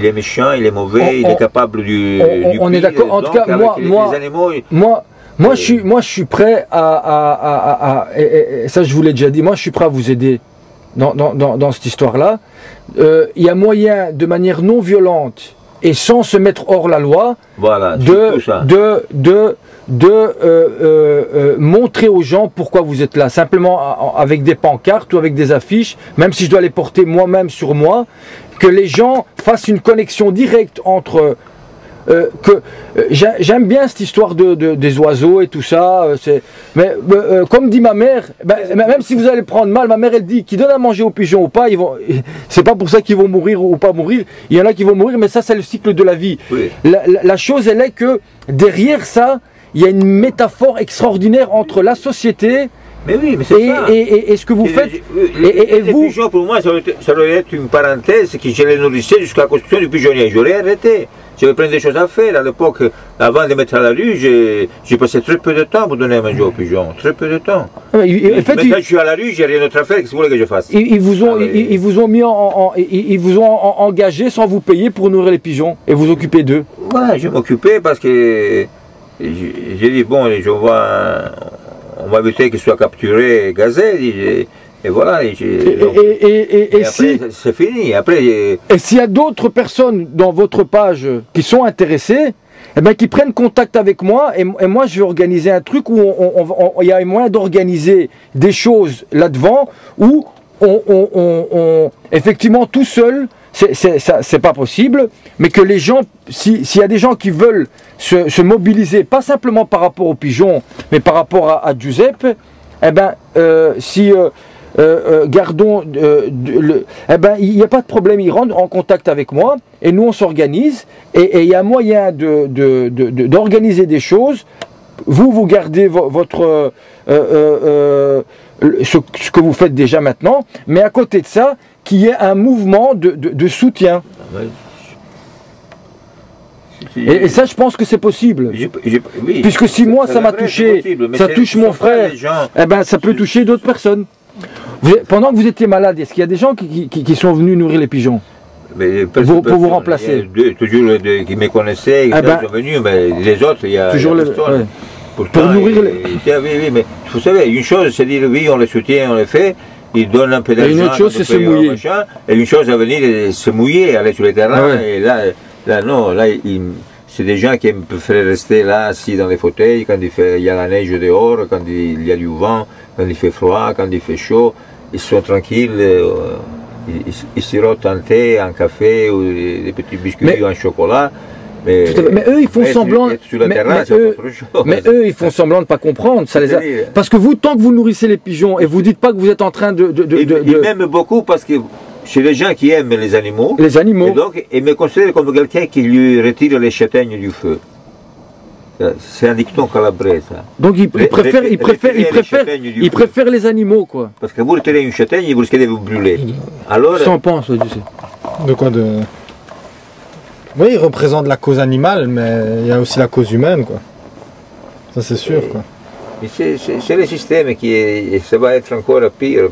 est méchant, il est mauvais, il est capable du on est d'accord. En tout cas, moi, je suis prêt et ça je vous l'ai déjà dit, moi je suis prêt à vous aider dans cette histoire-là. Il y a moyen, de manière non violente et sans se mettre hors la loi, voilà, montrer aux gens pourquoi vous êtes là, simplement avec des pancartes ou avec des affiches, même si je dois les porter moi-même sur moi, que les gens fassent une connexion directe entre... j'aime bien cette histoire des oiseaux et tout ça, mais comme dit ma mère, même si vous allez prendre mal, ma mère elle dit qu'ils donnent à manger aux pigeons ou pas, c'est pas pour ça qu'ils vont mourir ou pas mourir, il y en a qui vont mourir, mais ça c'est le cycle de la vie. Oui. La chose elle est que derrière ça, il y a une métaphore extraordinaire entre la société. Mais oui, mais c'est ça. Et ce que vous faites. Les pigeons, pour moi, ça aurait été une parenthèse que je les nourrissais jusqu'à la construction du pigeonnier. J'aurais arrêté. J'avais plein de choses à faire. À l'époque, avant de mettre à la rue, j'ai passé très peu de temps pour donner à manger aux pigeons. Très peu de temps. Maintenant je suis à la rue, j'ai rien d'autre à faire. Qu'est-ce que vous voulez que je fasse? Ils vous ont engagé sans vous payer pour nourrir les pigeons et vous occuper d'eux. Ouais, je m'occupais parce que j'ai dit, bon, on va éviter qu'il soit capturé, gazé, et voilà. Et après, c'est fini. Après, et s'il y a d'autres personnes dans votre page qui sont intéressées, eh ben, qui prennent contact avec moi, et moi je vais organiser un truc où il y a moyen d'organiser des choses là-devant, où effectivement tout seul, c'est pas possible, mais que les gens, s'il y a des gens qui veulent se mobiliser, pas simplement par rapport aux pigeons, mais par rapport à Giuseppe, eh ben, gardons, eh ben, il n'y a pas de problème, ils rentrent en contact avec moi, et nous on s'organise, et il y a moyen d'organiser des choses. Vous gardez votre ce que vous faites déjà maintenant, mais à côté de ça, qu'il y ait un mouvement de soutien. Et ça, je pense que c'est possible. Oui, puisque si moi, ça m'a touché, ça touche mon frère, eh ben, ça peut toucher d'autres personnes. Pendant que vous étiez malade, est-ce qu'il y a des gens qui sont venus nourrir les pigeons pour vous remplacer? Toujours qui me connaissaient, qui sont venus, mais les autres, il y a toujours personne. Pourtant, pour nourrir les... oui, mais vous savez, une chose, c'est dire oui, on les soutient, on les fait, ils donnent un peu d'argent. Et une autre chose, c'est se mouiller. Et une chose à venir, se mouiller, aller sur les terrains. Et là non, là, c'est des gens qui préfèrent rester là, assis dans les fauteuils, quand il y a la neige dehors, quand il y a du vent, quand il fait froid, quand il fait chaud. Ils sont tranquilles, ils sirotent un thé, un café, ou des petits biscuits ou un chocolat. Mais eux, ils font semblant. Mais eux, ils font semblant de ne pas comprendre. Parce que vous, tant que vous nourrissez les pigeons et vous dites pas que vous êtes en train Ils m'aiment beaucoup parce que c'est les gens qui aiment les animaux. Les animaux. Et donc, ils me considèrent comme quelqu'un qui lui retire les châtaignes du feu. C'est un dicton calabrais, ça. Donc ils préfèrent les animaux, quoi. Parce que vous retirez une châtaigne, vous risquez de vous brûler. Alors. Ça en pense, tu sais. De quoi de... Oui, il représente la cause animale, mais il y a aussi la cause humaine, quoi. Ça, c'est sûr, quoi. C'est le système qui est, ça va être encore pire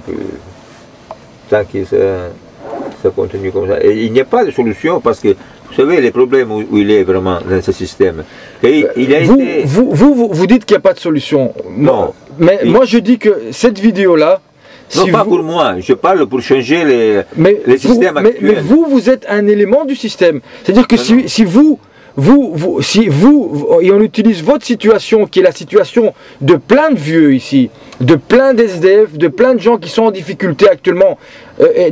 tant que ça continue comme ça. Et il n'y a pas de solution parce que vous savez les problèmes où il est vraiment dans ce système. Et vous dites qu'il n'y a pas de solution. Non. Mais moi je dis que cette vidéo-là, non, pas pour moi, je parle pour changer les systèmes actuels. Mais vous êtes un élément du système. C'est-à-dire que si vous, et on utilise votre situation, qui est la situation de plein de vieux ici, de plein d'SDF, de plein de gens qui sont en difficulté actuellement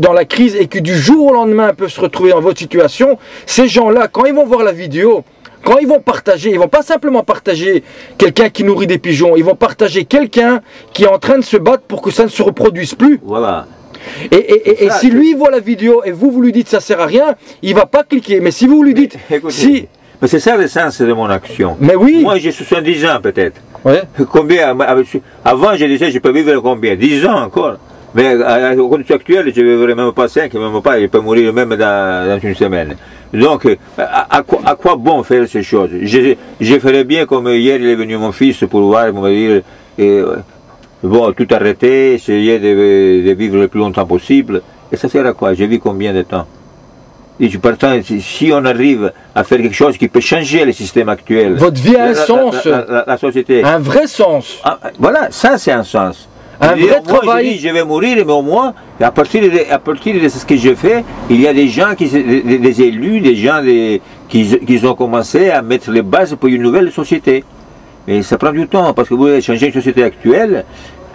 dans la crise et qui du jour au lendemain peuvent se retrouver dans votre situation, ces gens-là, quand ils vont voir la vidéo, quand ils vont partager, ils vont pas simplement partager quelqu'un qui nourrit des pigeons, ils vont partager quelqu'un qui est en train de se battre pour que ça ne se reproduise plus. Voilà. Et si lui voit la vidéo et vous lui dites ça sert à rien, il va pas cliquer. Mais si vous lui dites, écoutez, mais c'est ça le sens de mon action. Mais oui. Moi j'ai 70 ans peut-être. Ouais. Combien avant je disais je peux vivre combien 10 ans encore. Mais au conditions actuelles, je ne vivrai même pas 5, même pas, je peux mourir même dans une semaine. Donc, à quoi bon faire ces choses? Je ferais bien comme hier, il est venu mon fils pour voir, il m'a dit, bon, tout arrêter, essayer de vivre le plus longtemps possible. Et ça sert à quoi? J'ai vu combien de temps? Et pourtant, si on arrive à faire quelque chose qui peut changer le système actuel. Votre vie a un sens. La société. Un vrai sens. Ah, voilà, ça c'est un sens. Un vrai travail. Je dis, je vais mourir, mais au moins, à partir de ce que je fais, il y a des gens, des élus, des gens qui ont commencé à mettre les bases pour une nouvelle société. Et ça prend du temps, parce que vous voulez changer une société actuelle,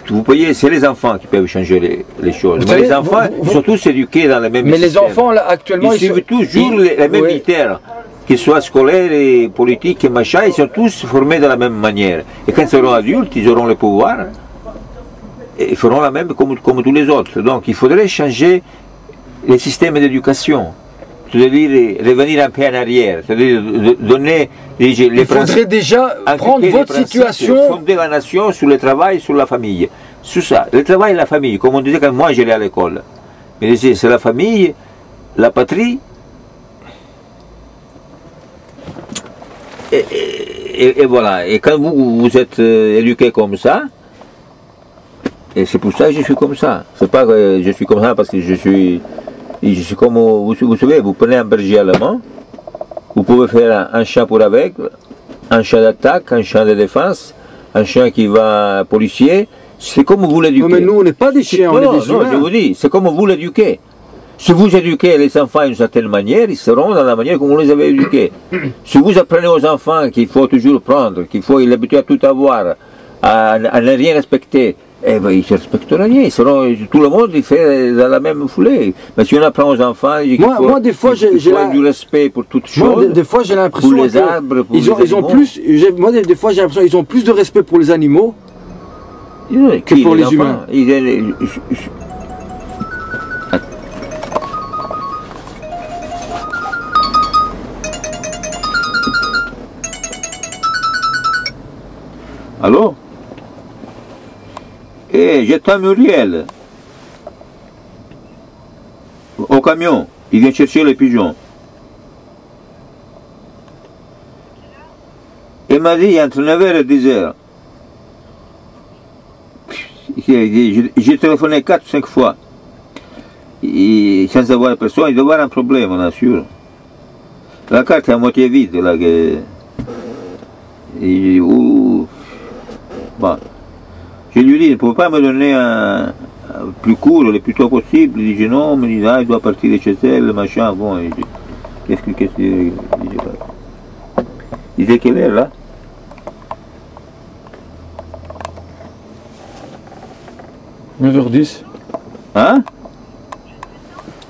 vous voyez, c'est les enfants qui peuvent changer les choses. Mais les enfants, ils sont tous éduqués dans le même système. Mais les enfants, là, actuellement, ils suivent toujours les mêmes militaires, qu'ils soient scolaires et politiques et machin, ils sont tous formés de la même manière. Et quand ils seront adultes, ils auront le pouvoir. Et ils feront la même comme tous les autres. Donc il faudrait changer les systèmes d'éducation. C'est-à-dire revenir un peu en arrière. C'est-à-dire donner les il faudrait déjà prendre votre situation. Fonder la nation sur le travail, sur la famille. Sur ça. Le travail et la famille. Comme on disait quand moi j'allais à l'école. Mais c'est la famille, la patrie. Et voilà. Et quand vous êtes éduqué comme ça, et c'est pour ça que je suis comme ça. C'est pas que je suis comme ça parce que je suis comme, vous savez, vous prenez un berger allemand, vous pouvez faire un chien pour avec, un chien d'attaque, un chien de défense, un chien qui va policier, c'est comme vous l'éduquez. Mais nous on n'est pas des chiens, on est des humains. Non, je vous dis, c'est comme vous l'éduquez. Si vous éduquez les enfants d'une certaine manière, ils seront dans la manière comme vous les avez éduqués. Si vous apprenez aux enfants qu'il faut toujours prendre, qu'il faut l'habitude à tout avoir, à ne rien respecter, eh ben, ils ne se respecteront rien, tout le monde il fait dans la même foulée. Mais si on apprend aux enfants, moi des fois j'ai du respect pour toutes choses, des fois j'ai l'impression pour les arbres, pour ils ont plus, moi des fois j'ai l'impression qu'ils ont plus de respect pour les animaux que pour les humains. Allô? Eh, j'attends Muriel au camion, il vient chercher les pigeons. Il m'a dit entre 9h et 10h. J'ai téléphoné 4-5 fois. Et sans avoir personne, il doit y avoir un problème, on assure. La carte est à moitié vide, là. Bon. Je lui dis, il ne peut pas me donner un plus court, le plus tôt possible. Il dit non, mais il doit partir de chez elle, machin. Bon, qu'est-ce que il disait quelle heure là? « 9h10. Hein?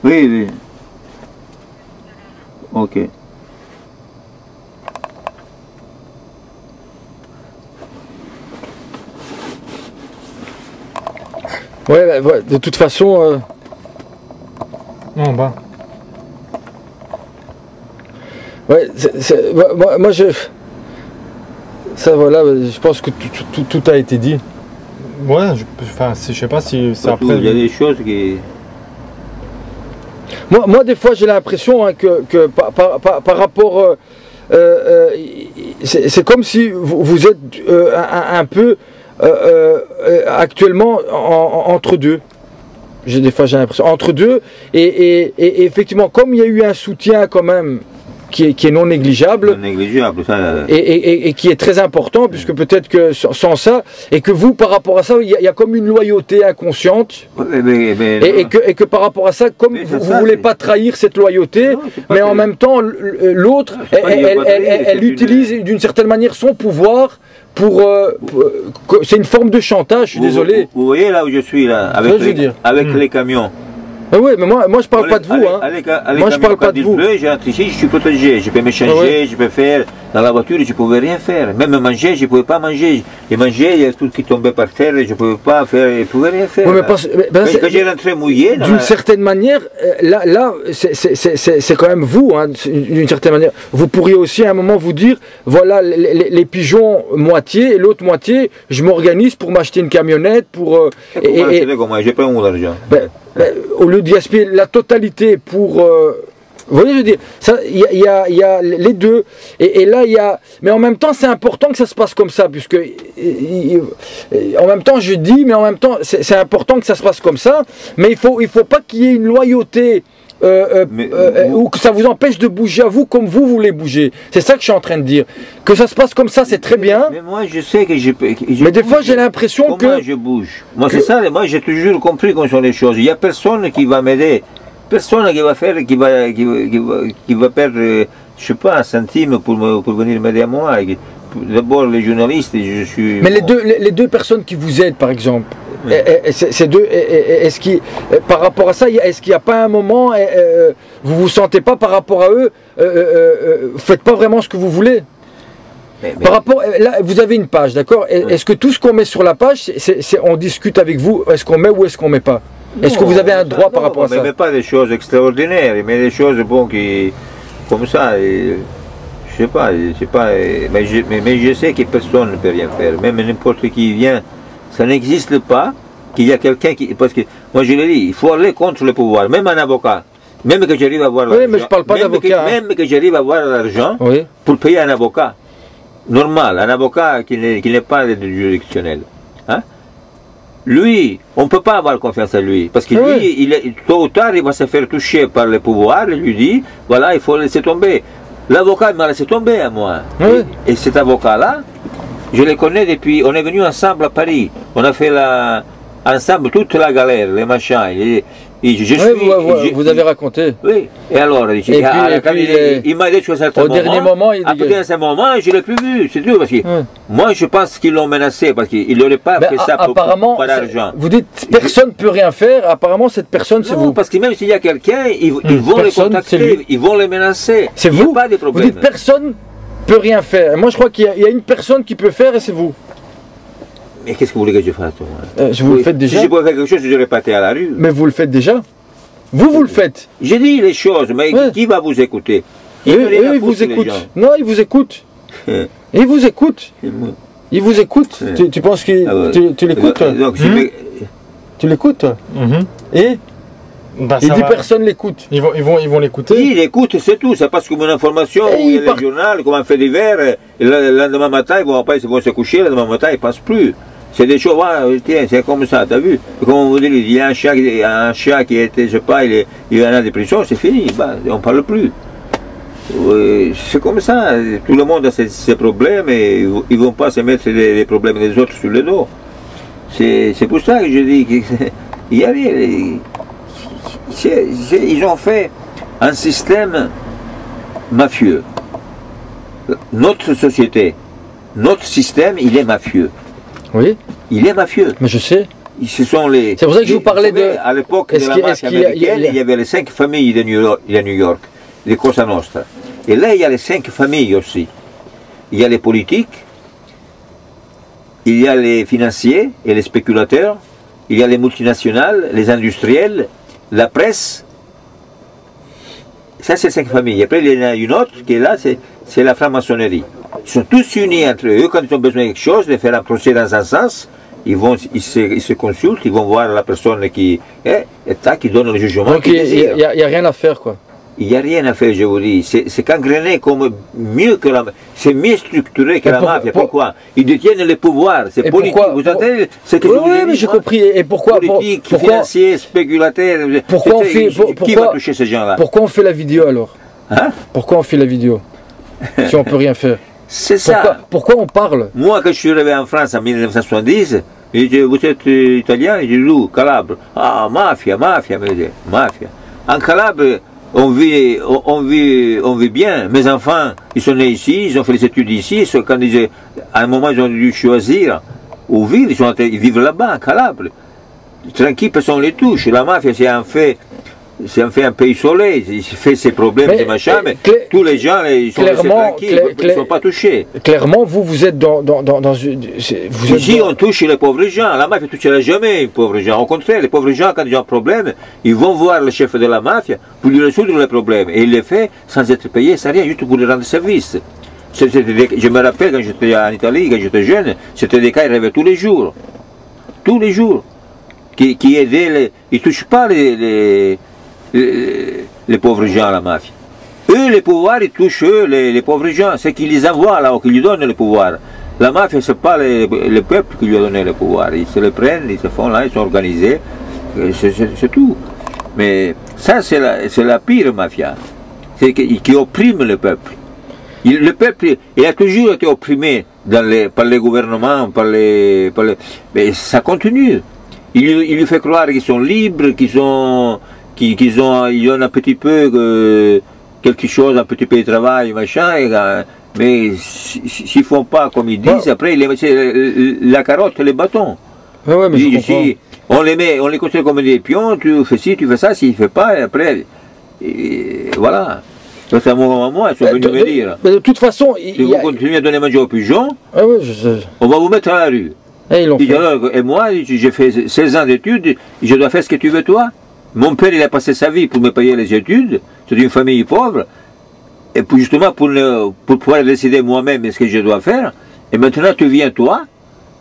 Oui, oui. Ok. Ouais, de toute façon... Non, bah. Ouais, moi je... Ça voilà, je pense que tout a été dit. Ouais, je sais pas si c'est après... Il y a des choses qui... Moi des fois j'ai l'impression hein, que par rapport... c'est comme si vous êtes un peu actuellement entre deux. Des fois j'ai l'impression entre deux et effectivement comme il y a eu un soutien quand même qui est non négligeable, et qui est très important, puisque peut-être que sans ça, et que vous par rapport à ça il y a comme une loyauté inconsciente, et que par rapport à ça, comme vous ne voulez pas trahir cette loyauté, mais en même temps l'autre elle utilise d'une certaine manière son pouvoir pour c'est une forme de chantage, je suis désolé. Vous voyez là où je suis là, avec les camions. Ah oui, mais moi je parle pas de vous. Moi je parle pas de vous. Je rentre ici, je suis protégé, je peux me changer, je peux faire. Dans la voiture, je ne pouvais rien faire. Même manger, je ne pouvais pas manger. Et manger, il y a tout qui tombait par terre, je ne pouvais pas faire, je ne pouvais rien faire. Oui, mais quand j'ai rentré mouillé. D'une certaine manière, là c'est quand même vous, hein, d'une certaine manière. Vous pourriez aussi à un moment vous dire, voilà les pigeons moitié et l'autre moitié, je m'organise pour m'acheter une camionnette, pour... j'ai pas mon argent. Au lieu de gaspiller la totalité pour... vous voyez, je veux dire, il y a les deux, et là il y a... Mais en même temps, c'est important que ça se passe comme ça, puisque... en même temps, je dis, mais en même temps, c'est important que ça se passe comme ça, mais il faut pas qu'il y ait une loyauté... ou que ça vous empêche de bouger à vous comme vous voulez bouger. C'est ça que je suis en train de dire. Que ça se passe comme ça, c'est très bien. Mais moi, je sais que je peux. Mais des fois, j'ai l'impression que. Comment je bouge? Moi, c'est ça. Moi, j'ai toujours compris comment sont les choses. Il n'y a personne qui va m'aider. Personne qui va faire, qui va perdre, je sais pas, un centime pour venir m'aider à moi. D'abord, les journalistes, je suis. Mais les deux personnes qui vous aident, par exemple. Oui. Ces deux, par rapport à ça, est-ce qu'il n'y a pas un moment, vous vous sentez pas par rapport à eux, faites pas vraiment ce que vous voulez? Par rapport, là, vous avez une page, d'accord? Est-ce que tout ce qu'on met sur la page, on discute avec vous, est-ce qu'on met ou est-ce qu'on met pas? Est-ce que vous avez un droit par rapport à ça? On ne met pas des choses extraordinaires, mais des choses bon qui, comme ça. Je sais pas, mais je sais que personne ne peut rien faire, même n'importe qui vient. Ça n'existe pas qu'il y a quelqu'un qui... Parce que, moi je l'ai dit, il faut aller contre le pouvoir, même un avocat. Même que j'arrive à avoir l'argent. Oui, mais je parle pas d'avocat. Même que j'arrive à avoir l'argent pour payer un avocat. Normal, un avocat qui n'est pas juridictionnel. Hein? Lui, on ne peut pas avoir confiance en lui. Parce que lui, tôt ou tard, il va se faire toucher par le pouvoir. Il lui dit, voilà, il faut laisser tomber. L'avocat m'a laissé tomber à moi. Et cet avocat-là, je le connais depuis, on est venu ensemble à Paris, on a fait ensemble toute la galère, les machins. Vous avez raconté. Oui, et alors, il m'a dit qu'à un certain moment, dernier moment, après un certain moment, je ne l'ai plus vu, c'est tout, parce que moi je pense qu'ils l'ont menacé, parce qu'il n'aurait pas fait ça pour l'argent. Vous dites, personne ne peut rien faire, apparemment cette personne c'est vous. Parce que même s'il y a quelqu'un, ils vont les contacter, ils vont les menacer. C'est vous, pas de problème. Vous dites, personne peut rien faire. Moi je crois qu'il y a une personne qui peut faire et c'est vous. Mais qu'est-ce que vous voulez que je fasse? Vous le faites déjà. Si je pouvais faire quelque chose, je l'aurais pas été à la rue. Mais vous le faites déjà. Vous le faites. J'ai dit les choses, mais qui va vous écouter? Ils vous écoutent. Non, ils vous écoutent. Ils vous écoutent. Ils vous écoutent. Tu penses que tu l'écoutes? Tu l'écoutes? Et il dit personne l'écoute. Ils vont l'écouter. Oui, il écoute, c'est tout. Ça passe comme une information. Il y a le journal, comme un fait divers. Le lendemain matin, ils vont se coucher. Le lendemain matin, ils ne passent plus. C'est des choses, tiens, c'est comme ça, t'as vu? Comme on vous dit, il y a un chat qui était, je sais pas, il est en a dépression, c'est fini. On ne parle plus. C'est comme ça. Tout le monde a ses problèmes et ils ne vont pas se mettre les problèmes des autres sur le dos. C'est pour ça que je dis qu'il y a rien. Ils ont fait un système mafieux. Notre société, notre système, il est mafieux. Oui. Il est mafieux. Mais je sais. C'est pour ça que je vous parlais de... À l'époque de la mafia américaine, il y avait les 5 familles de New York, les Cosa Nostra. Et là, il y a les 5 familles aussi. Il y a les politiques, il y a les financiers et les spéculateurs, il y a les multinationales, les industriels, la presse. Ça, c'est 5 familles. Après, il y en a une autre qui est là, c'est la franc-maçonnerie. Ils sont tous unis entre eux. Quand ils ont besoin de quelque chose, de faire un procès dans un sens, ils se consultent, ils vont voir la personne qui donne le jugement. Donc il n'y a rien à faire, quoi. il n'y a rien à faire, je vous dis. C'est gangréné comme mieux que la mafia. C'est mieux structuré que la mafia. Pourquoi? Ils détiennent le pouvoir. C'est politique. Vous entendez ce que je vous dis? Oui, mais j'ai compris. Et pourquoi? Politique, financier, spéculateur. Pourquoi on fait, qui va toucher ces gens-là? Pourquoi on fait la vidéo alors? Hein? Pourquoi on fait la vidéo? Si on peut rien faire. C'est ça. Pourquoi on parle? Moi, quand je suis arrivé en France en 1970, il dit, vous êtes italien? Je dis, où? Calabre. Ah, mafia, mafia, me dit, mafia. En Calabre, on vit bien. Mes enfants, ils sont nés ici, ils ont fait les études ici. Quand à un moment, ils ont dû choisir où vivre. Ils vivent là-bas, en Calabre. Tranquille, personne ne les touche. La mafia, c'est un pays isolé. Il fait ses problèmes, ses machins, mais tous les gens, ils sont laissés tranquilles. Ils ne sont pas touchés. Clairement, vous êtes dans une... Ici, on touche les pauvres gens. La mafia ne touchera jamais les pauvres gens. Au contraire, les pauvres gens, quand ils ont un problème, ils vont voir le chef de la mafia pour lui résoudre le problème. Et il le fait sans être payé, sans rien, juste pour lui rendre service. Je me rappelle, quand j'étais en Italie, quand j'étais jeune, c'était des cas, ils rêvaient tous les jours. Tous les jours. Qui aidaient ils ne touchent pas les pauvres gens à la mafia. Eux, les pouvoirs, ils touchent les pauvres gens. C'est qu'ils les envoient là, qui lui donnent le pouvoir. La mafia, ce n'est pas le peuple qui lui a donné le pouvoir. Ils se le prennent, ils se font là, ils sont organisés. C'est tout. Mais ça, c'est la pire mafia. C'est qui opprime le peuple. Le peuple, il a toujours été opprimé par les gouvernements, mais ça continue. Il lui fait croire qu'ils sont libres, ils ont un petit peu quelque chose, un petit peu de travail, machin, mais s'ils ne font pas comme ils disent, après c'est la carotte et les bâtons. Ouais, mais ici, on les considère comme des pions, tu fais ci, tu fais ça, s'il ne fait pas, et après, voilà. C'est à moi, ils sont venus me dire. Mais de toute façon, si vous continuez à donner à manger aux pigeons, on va vous mettre à la rue. Et moi, j'ai fait 16 ans d'études, je dois faire ce que tu veux toi. Mon père, il a passé sa vie pour me payer les études, c'est une famille pauvre, et justement pour pouvoir décider moi-même ce que je dois faire. Et maintenant, tu viens toi,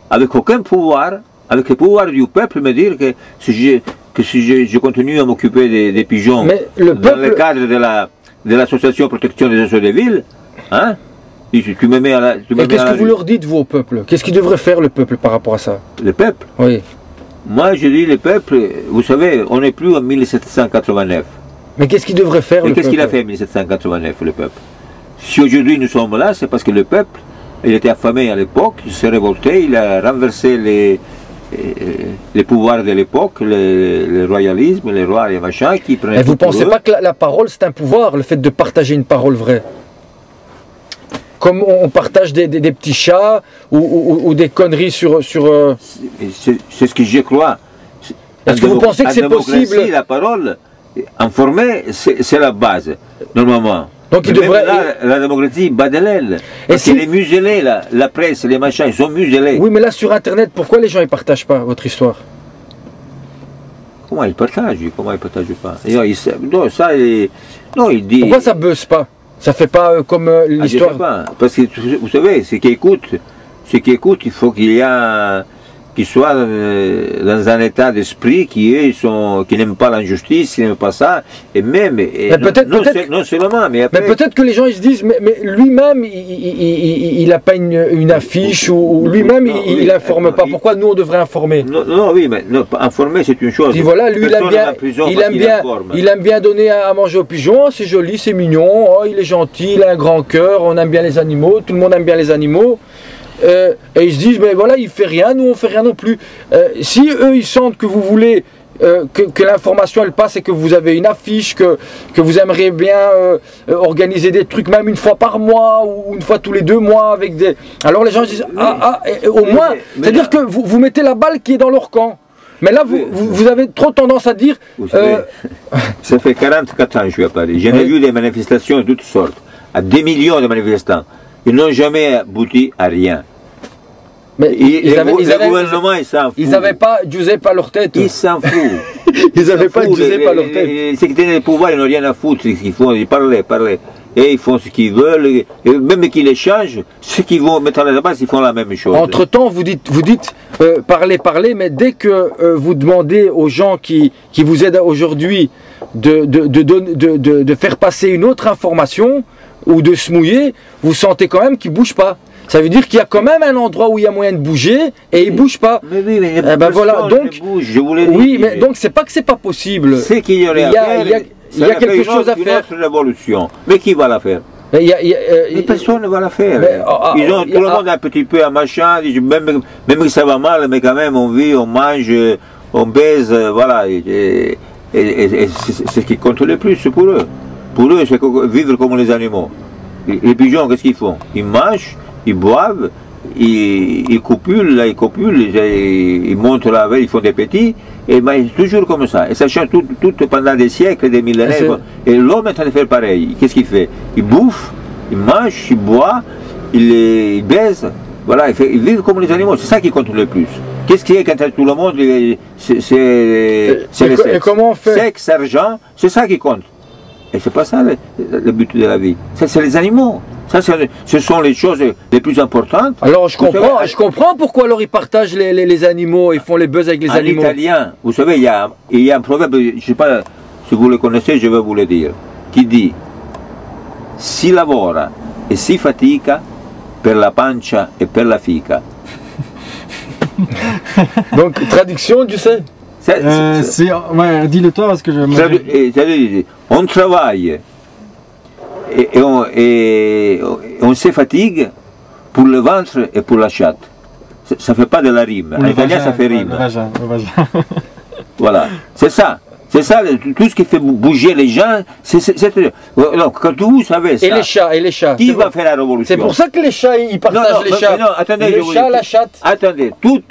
avec aucun pouvoir, avec le pouvoir du peuple, me dire que si je continue à m'occuper des pigeons dans le cadre de l'association protection des oiseaux des villes, hein? Tu me mets à la... Et qu'est-ce que vous leur dites, vous, au peuple? Qu'est-ce qu'il devrait faire, le peuple, par rapport à ça? Le peuple? Oui. Moi, je dis, le peuple, vous savez, on n'est plus en 1789. Mais qu'est-ce qu'il devrait faire, le peuple? Qu'est-ce qu'il a fait en 1789, le peuple? Si aujourd'hui nous sommes là, c'est parce que le peuple, il était affamé à l'époque, il s'est révolté, il a renversé les pouvoirs de l'époque, le royalisme, les rois, les machins, qui prenaient... Et vous ne pensez pas que la parole, c'est un pouvoir, le fait de partager une parole vraie? Comme on partage des petits chats ou des conneries sur... C'est ce que je crois. Est-ce que vous pensez que c'est possible? La parole, informer, c'est la base, normalement. Donc il devrait... la démocratie bat de l'aile. Et si les muselés, la presse, les machins, ils sont muselés. Oui, mais là sur Internet, pourquoi les gens ne partagent pas votre histoire? Comment ils partagent? Comment ils ne partagent pas? Non, ça, non, il dit... Pourquoi ça ne buzz pas? Ça ne fait pas comme l'histoire? Je sais pas, parce que vous savez, ceux qui écoutent, il faut qu'ils soient dans un état d'esprit qui n'aiment pas l'injustice, qui n'aiment pas ça, et même, non seulement, mais après... Mais peut-être que les gens ils se disent, mais lui-même, il n'a pas une affiche, ou lui-même, il n'informe pas. Pourquoi nous, on devrait informer? Non, oui, mais informer, c'est une chose. Et voilà, lui, il aime bien donner à manger aux pigeons, c'est joli, c'est mignon, oh, il est gentil, il a un grand cœur, on aime bien les animaux, tout le monde aime bien les animaux. Et ils se disent, mais voilà, il fait rien, nous on fait rien non plus. Si eux ils sentent que vous voulez que l'information elle passe et que vous avez une affiche, que vous aimeriez bien organiser des trucs même une fois par mois ou une fois tous les 2 mois avec des... Alors les gens disent, au moins, c'est-à-dire que vous mettez la balle qui est dans leur camp. Mais là, vous avez trop tendance à dire... Vous savez, ça fait 44 ans que je suis à Paris. J'ai vu des manifestations de toutes sortes, à des millions de manifestants. Ils n'ont jamais abouti à rien. Mais le gouvernement, il s'en fout. Ils n'avaient pas Giuseppe à leur tête. Ils s'en foutent. Ils n'avaient pas Giuseppe à leur tête. Ceux qui tiennent le pouvoir, ils n'ont rien à foutre. Ce qu'ils font, ils parlent. Et ils font ce qu'ils veulent. Et même qu'ils les changent, ceux qui vont mettre à la base, ils font la même chose. Entre-temps, vous dites parler, mais dès que vous demandez aux gens qui vous aident aujourd'hui de faire passer une autre information ou de se mouiller, vous sentez quand même qu'il ne bouge pas. Ça veut dire qu'il y a quand même un endroit où il y a moyen de bouger et il ne bouge pas. Mais oui, mais voilà, donc, bouge, je voulais dire. Oui, mais donc c'est pas que c'est pas possible. C'est qu'il y aurait il y a quelque chose à faire. Une autre révolution. Mais qui va la faire? Mais personne ne va la faire. Ils ont tout le monde un petit peu un machin, même que ça va mal, mais quand même on vit, on mange, on baise, voilà. Et c'est ce qui compte le plus pour eux. Pour eux, c'est vivre comme les animaux. Les pigeons, qu'est-ce qu'ils font? Ils mangent, ils boivent, ils copulent, ils montent la veille, ils font des petits, et ben, toujours comme ça. Et ça change tout pendant des siècles, des millénaires. Et l'homme est en train de faire pareil. Qu'est-ce qu'il fait? Il bouffe, il mange, il boit, il baise. Voilà, ils vivent comme les animaux. C'est ça qui compte le plus. Qu'est-ce qui est quand tout le monde, c'est le sexe. Et comment on fait? Sexe, argent, c'est ça qui compte. Et c'est pas ça le but de la vie. Ça, c'est les animaux. Ça, ce sont les choses les plus importantes. Alors, je comprends pourquoi alors ils partagent les animaux, ils font les buzz avec les animaux. En italien, vous savez, il y a un proverbe, je ne sais pas si vous le connaissez, je vais vous le dire, qui dit « Si lavora e si fatica per la pancia e per la fica ». Donc, traduction, tu sais? Ouais, dis-le toi parce que je... On travaille et on se fatigue pour le ventre et pour la chatte. Ça ne fait pas de la rime. En italien, ça fait rime. Voilà, c'est ça. C'est ça, tout ce qui fait bouger les gens. Donc, quand vous savez ça. Et les chats. Qui va faire la révolution? C'est pour ça que les chats, ils partagent les chats. Non, attendez, les chats, la chatte. Attendez, tout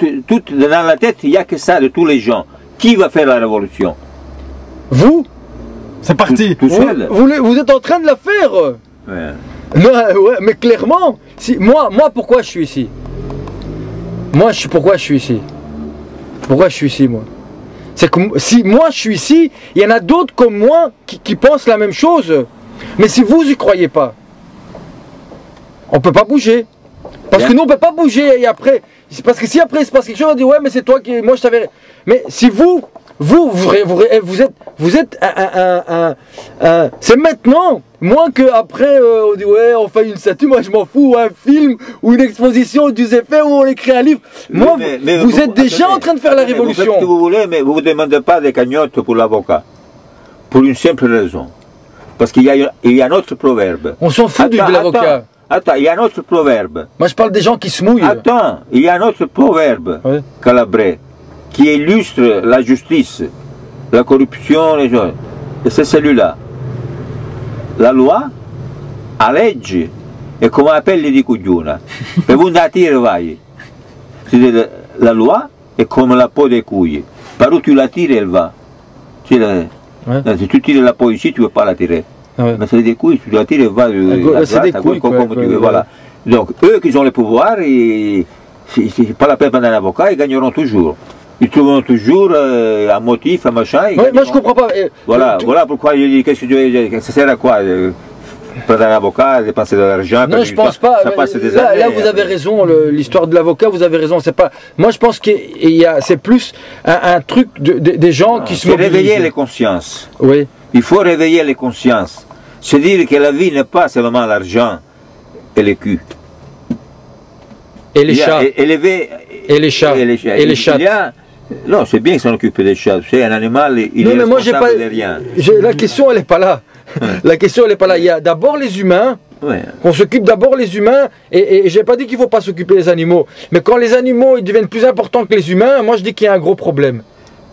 dans la tête, il n'y a que ça de tous les gens. Qui va faire la révolution? Vous? C'est parti. Tout seul. Vous êtes en train de la faire. Ouais. Non, ouais, mais clairement, moi, pourquoi je suis ici? Pourquoi je suis ici? Pourquoi je suis ici, moi? C'est que si moi je suis ici, il y en a d'autres comme moi qui pensent la même chose. Mais si vous y croyez pas, on peut pas bouger. Parce que nous on peut pas bouger et après, parce que si après il se passe quelque chose, on dit ouais mais c'est toi qui, moi je t'avais. Mais si vous êtes c'est maintenant, moins que après on dit ouais on fait une statue, moi je m'en fous, ou un film, ou une exposition du effets, ou on écrit un livre. Moi, vous êtes déjà en train de faire la révolution. Vous faites ce que vous voulez, mais vous ne demandez pas des cagnottes pour l'avocat. Pour une simple raison. Parce qu'il y a un autre proverbe. On s'en fout de l'avocat. Attends, il y a un autre proverbe. Moi je parle des gens qui se mouillent. Attends, il y a un autre proverbe calabrais qui illustre la justice, la corruption, les choses. Et c'est celui-là. La loi, a legge, è come la pelle di cugiuna. Per un da tire vai. La loi è come la peau des couilles. Par où tu la tires, elle va. Si tu tires la peau ici, tu ne peux pas la tirer. Mais c'est des couilles, tu la tires, elle va à droite, comme tu veux. Voilà. Donc, eux qui ont le pouvoir, c'est pas la peine d'un avocat, ils gagneront toujours. Ils trouveront toujours un motif, un machin. Ouais, moi je comprends pas. Voilà pourquoi je dis, qu'est-ce que tu veux, ça sert à quoi prendre un avocat, dépenser de l'argent? Non, je pense pas. Là, vous avez raison, l'histoire de l'avocat, vous avez raison. C'est pas. Moi, je pense que c'est plus un truc des gens qui se mobilisent. Réveiller les consciences. Oui. Il faut réveiller les consciences. Se dire que la vie n'est pas seulement l'argent et le cul. Et les chats. Et les chats. Et les chats. Non, c'est bien qu'ils s'en occupent des chats. C'est un animal, il est responsable de rien. La question, elle n'est pas là. La question, elle n'est pas là. Il y a d'abord les humains. Ouais. On s'occupe d'abord les humains. Et je n'ai pas dit qu'il ne faut pas s'occuper des animaux. Mais quand les animaux ils deviennent plus importants que les humains, moi je dis qu'il y a un gros problème.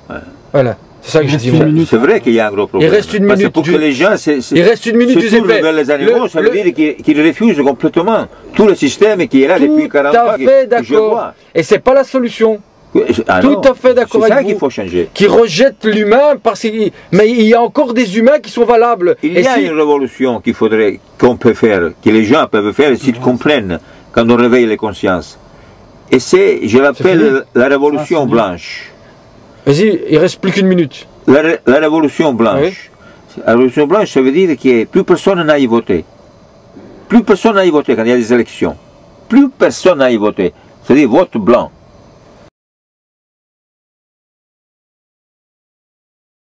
Ouais. Voilà. C'est ça que je dis. C'est vrai qu'il y a un gros problème. Il reste une minute. Pour que les gens il reste une minute du ZP. Les animaux, ça veut dire qu'ils refusent complètement tout le système qui est là depuis 40 ans. Tout à fait d'accord. Et c'est pas la solution. Tout à fait d'accord avec vous. C'est ça qu'il faut changer. Qui rejette l'humain mais il y a encore des humains qui sont valables. Il y a une révolution qu'on peut faire, que les gens peuvent faire s'ils comprennent quand on réveille les consciences. Et c'est, je l'appelle la révolution blanche. Vas-y, il reste plus qu'une minute. La révolution blanche. Oui. La révolution blanche, ça veut dire que plus personne n'aille voter. Plus personne n'aille voter quand il y a des élections. Plus personne n'aille voter. C'est-à-dire vote blanc.